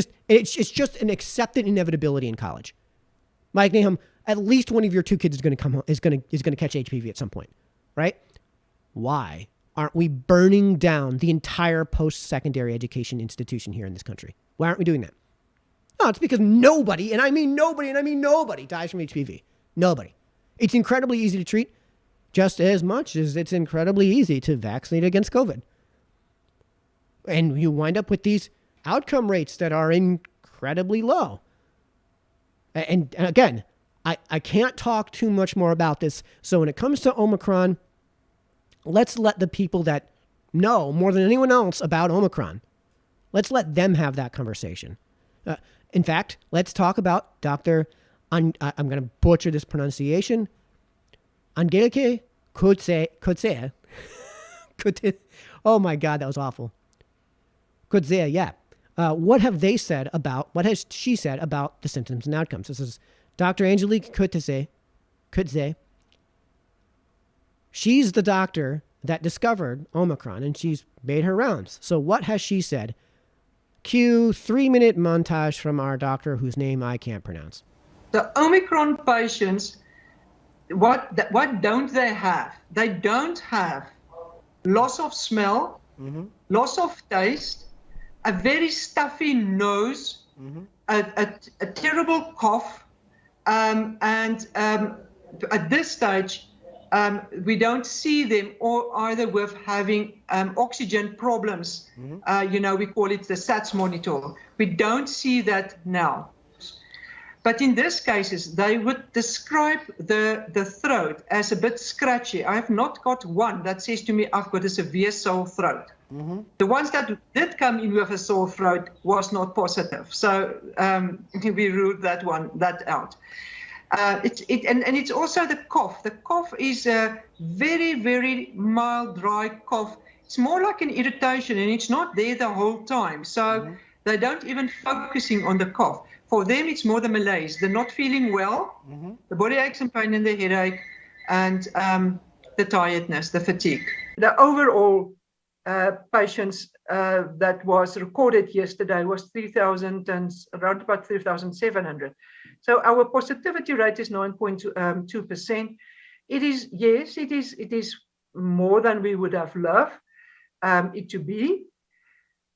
just an accepted inevitability in college. Mike Nahum, at least one of your two kids is going to catch HPV at some point, right? Why aren't we burning down the entire post-secondary education institution here in this country? Why aren't we doing that? No, it's because nobody, and I mean nobody dies from HPV. Nobody. It's incredibly easy to treat, just as much as it's incredibly easy to vaccinate against COVID. And you wind up with these outcome rates that are incredibly low. And again, I can't talk too much more about this. So when it comes to Omicron, let's let the people that know more than anyone else about Omicron, let's let them have that conversation. In fact, let's talk about Dr. I'm going to butcher this pronunciation. Angelike Coetzee. Oh my God, that was awful. Coetzee, yeah. What has she said about the symptoms and outcomes? This is Dr. Angelique Kudze, she's the doctor that discovered Omicron, and she's made her rounds. So what has she said? Cue 3-minute montage from our doctor whose name I can't pronounce. The Omicron patients, what don't they have? They don't have loss of smell, loss of taste, a very stuffy nose, a terrible cough, and at this stage, we don't see them or either with having oxygen problems. We call it the SATS monitor. We don't see that now. But in these cases, they would describe the throat as a bit scratchy. I have not got one that says to me, I've got a severe sore throat. The ones that did come in with a sore throat was not positive. So we ruled that out. It's also the cough. The cough is a very, very mild, dry cough. It's more like an irritation, and it's not there the whole time. So they don't even focusing on the cough. For them, it's more the malaise. They're not feeling well, the body aches and pain and the headache, and the tiredness, the fatigue. The overall patients that was recorded yesterday was 3,000 and around about 3,700. So our positivity rate is 9.2%. It is more than we would have loved it to be.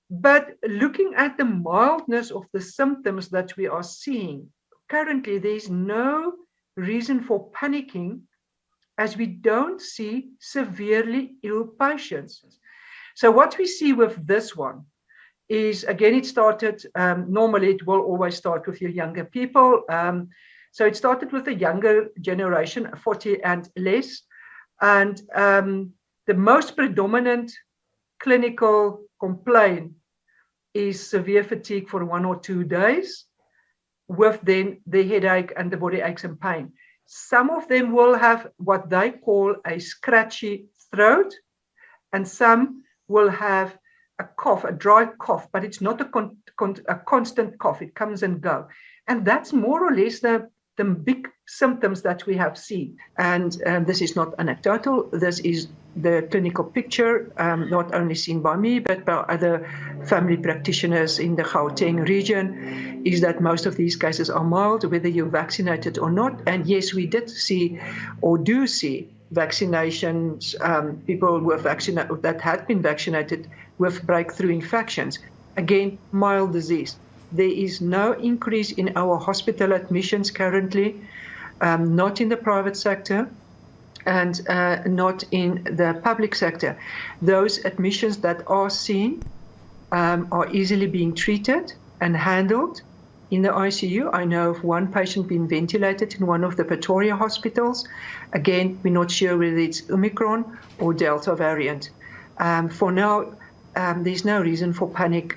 But looking at the mildness of the symptoms that we are seeing, currently there is no reason for panicking as we don't see severely ill patients. So what we see with this one is, again, it started, normally it will always start with your younger people. So it started with the younger generation, 40 and less. And the most predominant clinical complaint is severe fatigue for 1 or 2 days, with then the headache and the body aches and pain. Some of them will have what they call a scratchy throat, and some will have a cough, a dry cough, but it's not a constant cough. It comes and goes. And that's more or less the big symptoms that we have seen. And this is not anecdotal. This is the clinical picture, not only seen by me, but by other family practitioners in the Gauteng region, is that most of these cases are mild, whether you're vaccinated or not. And yes, we did see or do see vaccinations, people that had been vaccinated with breakthrough infections. Again, mild disease. There is no increase in our hospital admissions currently, not in the private sector and not in the public sector. Those admissions that are seen are easily being treated and handled in the ICU. I know of one patient being ventilated in one of the Pretoria hospitals. Again, we're not sure whether it's Omicron or Delta variant. For now, there's no reason for panic.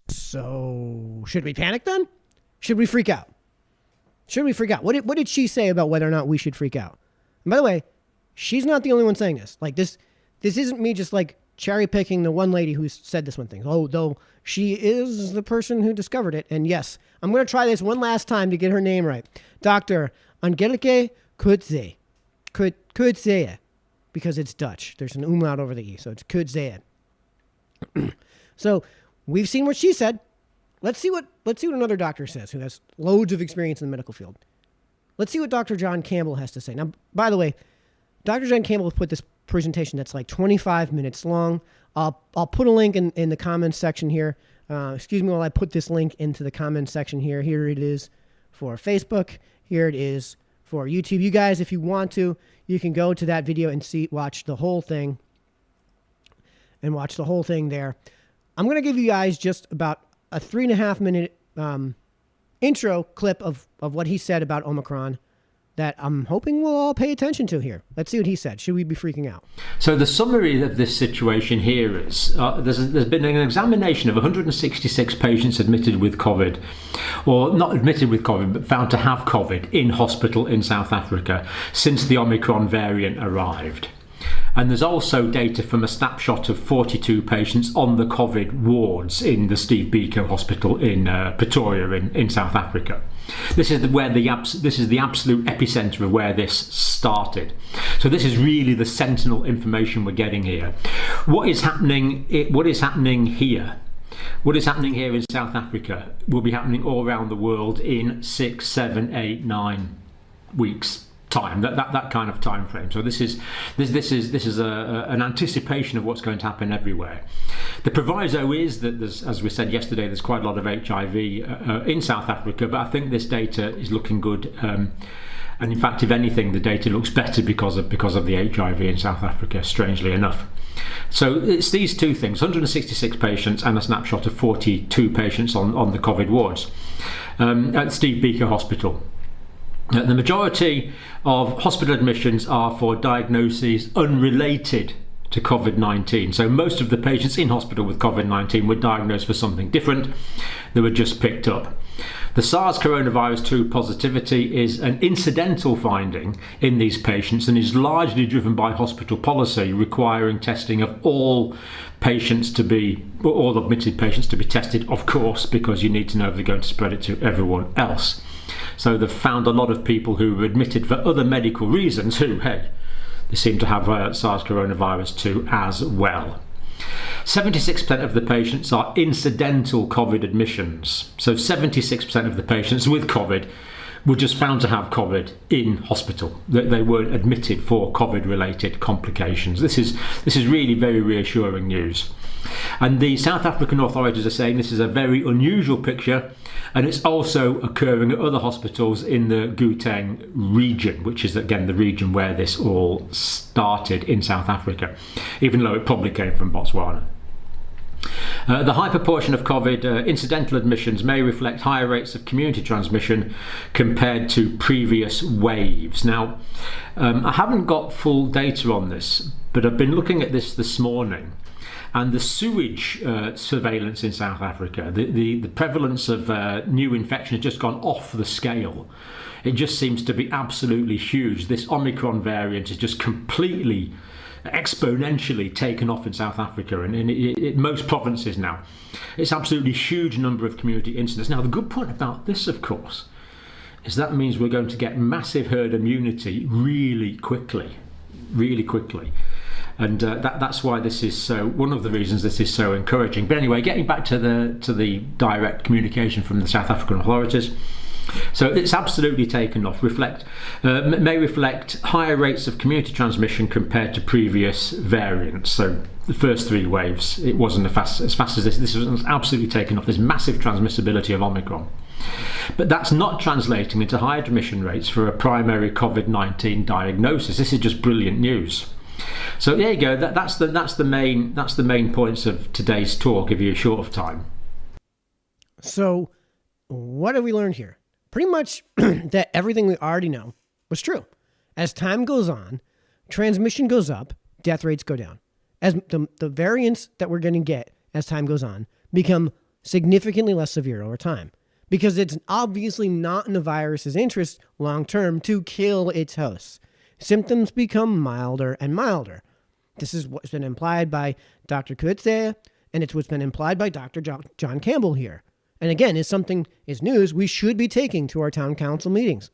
So, should we panic then? Should we freak out? What did she say about whether or not we should freak out? And by the way, she's not the only one saying this. Like this isn't me just like cherry picking the one lady who said this one thing. Oh, though she is the person who discovered it. And yes, I'm going to try this one last time to get her name right. Dr. Angelique Kudze. Kudze, because it's Dutch. There's an umlaut over the E, so it's Kudze. So we've seen what she said. Let's see what another doctor says who has loads of experience in the medical field. Let's see what Dr. John Campbell has to say. Now, by the way, Dr. John Campbell put this presentation that's like 25 minutes long. I'll put a link in the comments section here. Excuse me while I put this link into the comments section here. Here it is for Facebook. Here it is for YouTube. You guys, if you want to, you can go to that video and watch the whole thing. And watch the whole thing there. I'm going to give you guys just about a 3.5 minute intro clip of what he said about Omicron that I'm hoping we'll all pay attention to here. Let's see what he said. Should we be freaking out? So the summary of this situation here is there's been an examination of 166 patients admitted with COVID, or not admitted with COVID, but found to have COVID in hospital in South Africa since the Omicron variant arrived. And there's also data from a snapshot of 42 patients on the COVID wards in the Steve Biko Hospital in Pretoria in South Africa. This is the absolute epicenter of where this started. So this is really the sentinel information we're getting here. What is happening here? What is happening here in South Africa will be happening all around the world in 6, 7, 8, 9 weeks time, that kind of time frame. So this is an anticipation of what's going to happen everywhere. The proviso is that there's, as we said yesterday, there's quite a lot of HIV in South Africa, but I think this data is looking good. And in fact, if anything, the data looks better because of the HIV in South Africa, strangely enough. So it's these two things: 166 patients and a snapshot of 42 patients on the COVID wards at Steve Biko Hospital. The majority of hospital admissions are for diagnoses unrelated to COVID-19. So most of the patients in hospital with COVID-19 were diagnosed for something different. They were just picked up. The SARS coronavirus 2 positivity is an incidental finding in these patients and is largely driven by hospital policy requiring testing of all admitted patients to be tested, of course, because you need to know if they're going to spread it to everyone else. So they've found a lot of people who were admitted for other medical reasons who, hey, they seem to have SARS coronavirus 2 as well. 76% of the patients are incidental COVID admissions. So 76% of the patients with COVID were just found to have COVID in hospital. They weren't admitted for COVID-related complications. This is really very reassuring news. And the South African authorities are saying this is a very unusual picture, and it's also occurring at other hospitals in the Gauteng region, which is again the region where this all started in South Africa, even though it probably came from Botswana. The high proportion of COVID incidental admissions may reflect higher rates of community transmission compared to previous waves. Now, I haven't got full data on this, but I've been looking at this morning. And the sewage surveillance in South Africa, the prevalence of new infection has just gone off the scale. It just seems to be absolutely huge. This Omicron variant is just completely, exponentially taken off in South Africa and in most provinces now. It's absolutely huge number of community incidents. Now, the good point about this, of course, is that means we're going to get massive herd immunity really quickly. And that's why this is so. One of the reasons this is so encouraging. But anyway, getting back to the direct communication from the South African authorities. So it's absolutely taken off. May reflect higher rates of community transmission compared to previous variants. So the first 3 waves, it wasn't as fast as this. This was absolutely taken off. There's massive transmissibility of Omicron. But that's not translating into higher admission rates for a primary COVID-19 diagnosis. This is just brilliant news. So there you go. That's the main points of today's talk. If you're short of time. So, what have we learned here? Pretty much that everything we already know was true. As time goes on, transmission goes up, death rates go down. As the variants that we're going to get as time goes on become significantly less severe over time, because it's obviously not in the virus's interest long term to kill its hosts. Symptoms become milder and milder. This is what's been implied by Dr. Coetzee, and it's what's been implied by Dr. John Campbell here. And again, is news we should be taking to our town council meetings.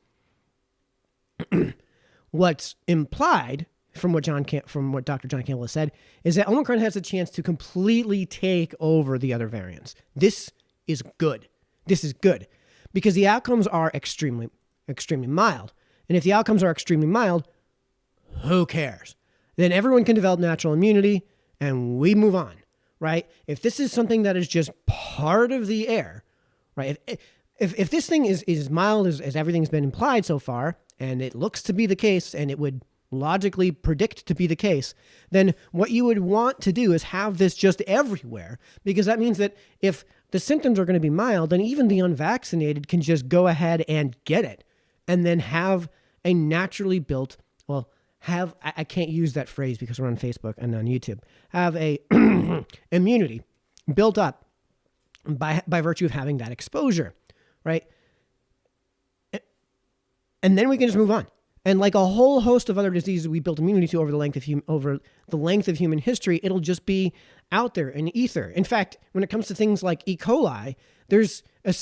What's implied from what Dr. John Campbell has said is that Omicron has a chance to completely take over the other variants. This is good. This is good because the outcomes are extremely, extremely mild. And if the outcomes are extremely mild, who cares? Then everyone can develop natural immunity and we move on, right? If this is something that is just part of the air, right? If this thing is as mild as everything's been implied so far, and it looks to be the case, and it would logically predict to be the case, then what you would want to do is have this just everywhere, because that means that if the symptoms are going to be mild, then even the unvaccinated can just go ahead and get it, and then have a naturally built, I can't use that phrase because we're on Facebook and on YouTube, have a immunity built up by virtue of having that exposure, right? And then we can just move on. And like a whole host of other diseases we built immunity to over the length of human history, it'll just be out there in the ether. In fact, when it comes to things like E. coli, there's a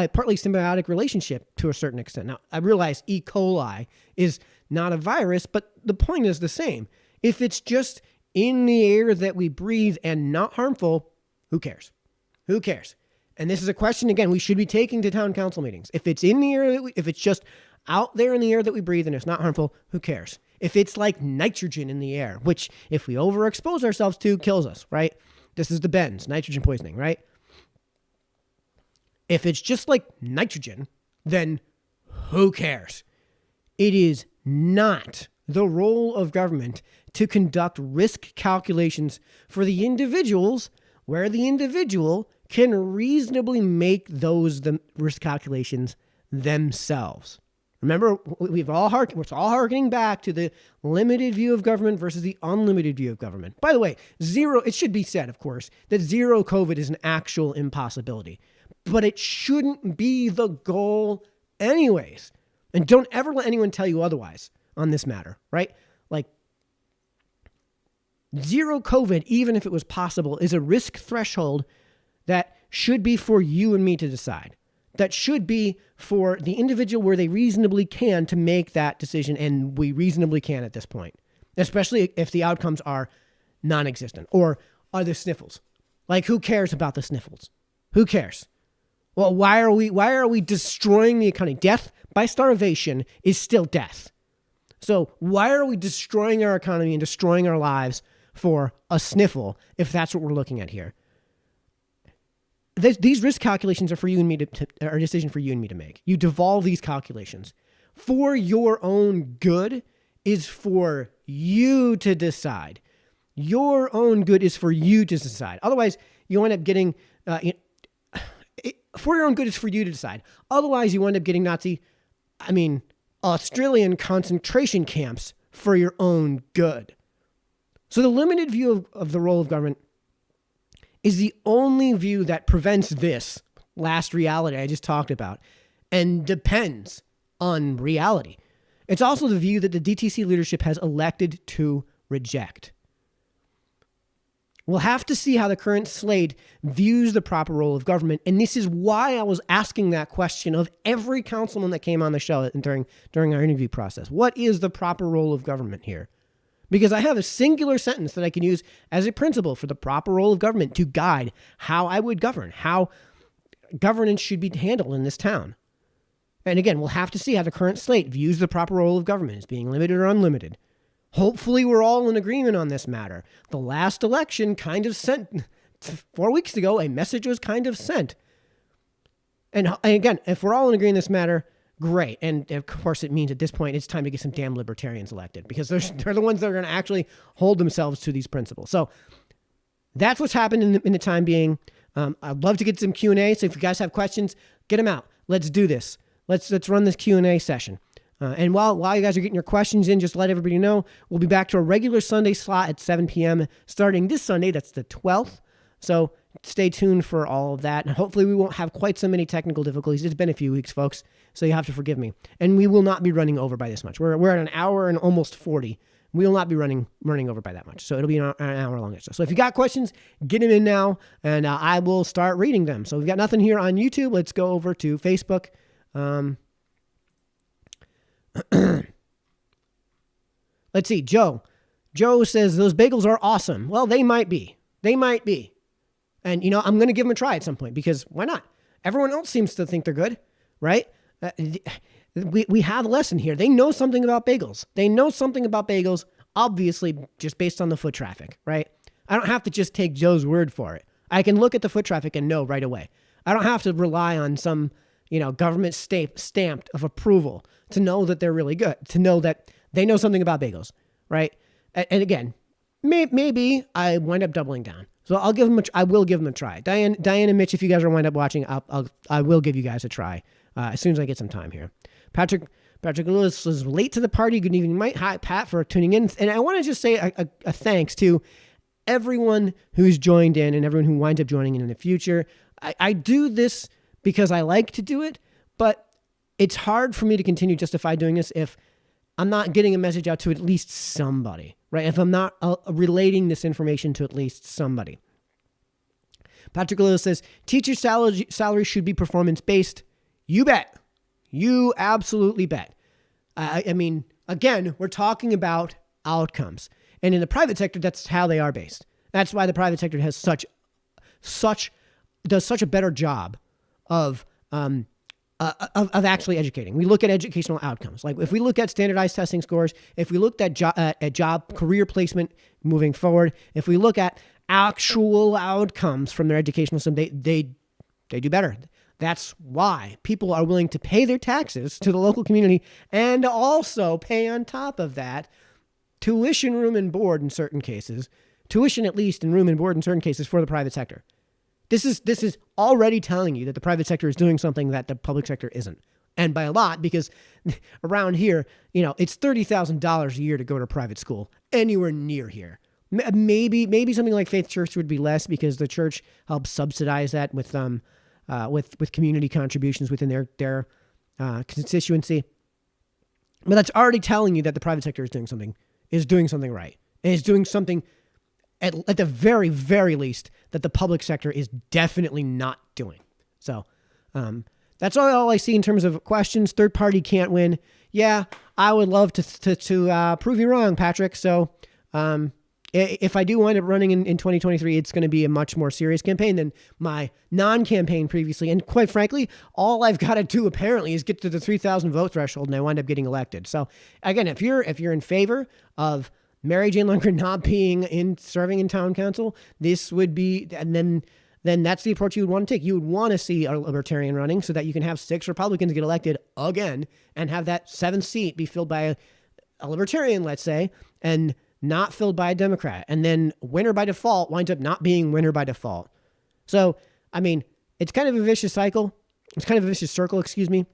partly symbiotic relationship to a certain extent. Now, I realize E. coli is not a virus, but the point is the same. If it's just in the air that we breathe and not harmful, who cares? Who cares? And this is a question, again, we should be taking to town council meetings. If it's in the air, if it's just out there in the air that we breathe and it's not harmful, who cares? If it's like nitrogen in the air, which if we overexpose ourselves to, kills us, right? This is the Benz, nitrogen poisoning, right? If it's just like nitrogen, then who cares? It is not the role of government to conduct risk calculations for the individuals where the individual can reasonably make the risk calculations themselves. Remember, we're all harkening back to the limited view of government versus the unlimited view of government. By the way, it should be said, of course, that zero COVID is an actual impossibility, but it shouldn't be the goal anyways. And don't ever let anyone tell you otherwise on this matter, right? Like, zero COVID, even if it was possible, is a risk threshold that should be for you and me to decide. That should be for the individual where they reasonably can to make that decision, and we reasonably can at this point, especially if the outcomes are non-existent or are the sniffles. Like, who cares about the sniffles? Who cares? Well, why are we destroying the economy? Death by starvation is still death. So why are we destroying our economy and destroying our lives for a sniffle if that's what we're looking at here? These risk calculations are for you and me are a decision for you and me to make. You devolve these calculations for your own good is for you to decide. Your own good is for you to decide. Otherwise, you end up getting for your own good is for you to decide. Otherwise, you end up getting Australian concentration camps for your own good. So the limited view of the role of government is the only view that prevents this last reality I just talked about and depends on reality. It's also the view that the DTC leadership has elected to reject. We'll have to see how the current slate views the proper role of government, and this is why I was asking that question of every councilman that came on the show during our interview process. What is the proper role of government here? Because I have a singular sentence that I can use as a principle for the proper role of government to guide how I would govern, how governance should be handled in this town. And again, we'll have to see how the current slate views the proper role of government as being limited or unlimited. Hopefully we're all in agreement on this matter. The last election kind of sent, 4 weeks ago, a message was kind of sent. And again, if we're all in agreement on this matter, great. And of course, it means at this point, it's time to get some damn libertarians elected because they're the ones that are going to actually hold themselves to these principles. So that's what's happened in the time being. I'd love to get some Q&A. So if you guys have questions, get them out. Let's do this. Let's run this Q&A session. And while you guys are getting your questions in, just let everybody know, we'll be back to a regular Sunday slot at 7 p.m. starting this Sunday. That's the 12th. So stay tuned for all of that. And hopefully we won't have quite so many technical difficulties. It's been a few weeks, folks, so you have to forgive me. And we will not be running over by this much. We're at an hour and almost 40. We will not be running over by that much. So it'll be an hour long. So if you got questions, get them in now, and I will start reading them. So we've got nothing here on YouTube. Let's go over to Facebook. Let's see. Joe says those bagels are awesome. Well, they might be. And, I'm going to give them a try at some point because why not? Everyone else seems to think they're good, right? We have a lesson here. They know something about bagels. Obviously, just based on the foot traffic, right? I don't have to just take Joe's word for it. I can look at the foot traffic and know right away. I don't have to rely on some, government stamped of approval to know that they're really good, to know that they know something about bagels, right? And again, maybe I wind up doubling down. So I will give them a try. Diane and Mitch, if you guys are wind up watching, I will give you guys a try as soon as I get some time here. Patrick Lewis was late to the party. Good evening, Mike. Hi, Pat, for tuning in. And I want to just say a thanks to everyone who's joined in and everyone who winds up joining in the future. I do this because I like to do it, but it's hard for me to continue justify doing this if I'm not getting a message out to at least somebody, right? If I'm not relating this information to at least somebody. Patrick Lewis says, teacher salary should be performance-based. You bet. You absolutely bet. I mean, again, we're talking about outcomes. And in the private sector, that's how they are based. That's why the private sector has does such a better job of actually educating. We look at educational outcomes. Like if we look at standardized testing scores, if we looked at job career placement moving forward, if we look at actual outcomes from their educational system, they do better. That's why people are willing to pay their taxes to the local community and also pay on top of that tuition, room, and board in certain cases, tuition at least and room and board in certain cases for the private sector. This is already telling you that the private sector is doing something that the public sector isn't. And by a lot, because around here, it's $30,000 a year to go to a private school anywhere near here. Maybe something like Faith Church would be less because the church helps subsidize that with community contributions within their constituency. But that's already telling you that the private sector is doing something right. And is doing something at the very, very least that the public sector is definitely not doing. So that's all I see in terms of questions. Third party can't win. Yeah, I would love to prove you wrong, Patrick. So if I do wind up running in 2023, it's going to be a much more serious campaign than my non-campaign previously. And quite frankly, all I've got to do apparently is get to the 3,000 vote threshold and I wind up getting elected. So again, if you're in favor of Mary Jane Lundgren not being serving in town council, this would be, and then that's the approach you would want to take. You would want to see a libertarian running so that you can have 6 Republicans get elected again and have that 7th seat be filled by a libertarian, let's say, and not filled by a Democrat. And then winner by default winds up not being winner by default. So, I mean, it's kind of a vicious cycle. It's kind of a vicious circle, excuse me.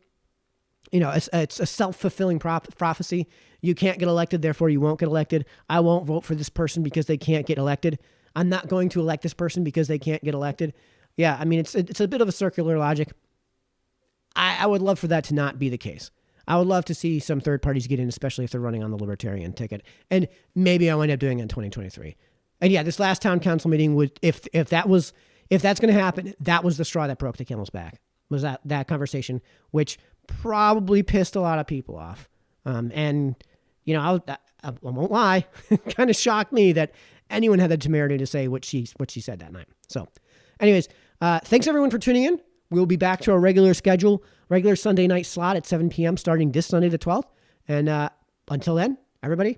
It's a self-fulfilling prophecy. You can't get elected, therefore you won't get elected. I won't vote for this person because they can't get elected. I'm not going to elect this person because they can't get elected. Yeah, I mean, it's a bit of a circular logic. I would love for that to not be the case. I would love to see some third parties get in, especially if they're running on the libertarian ticket. And maybe I'll end up doing it in 2023. And yeah, this last town council meeting would, if that's going to happen, that was the straw that broke the camel's back. Was that conversation, which probably pissed a lot of people off. And I won't lie, it kind of shocked me that anyone had the temerity to say what she said that night. So, anyways, thanks everyone for tuning in. We'll be back to our regular schedule, regular Sunday night slot at 7 p.m. starting this Sunday the 12th. And until then, everybody,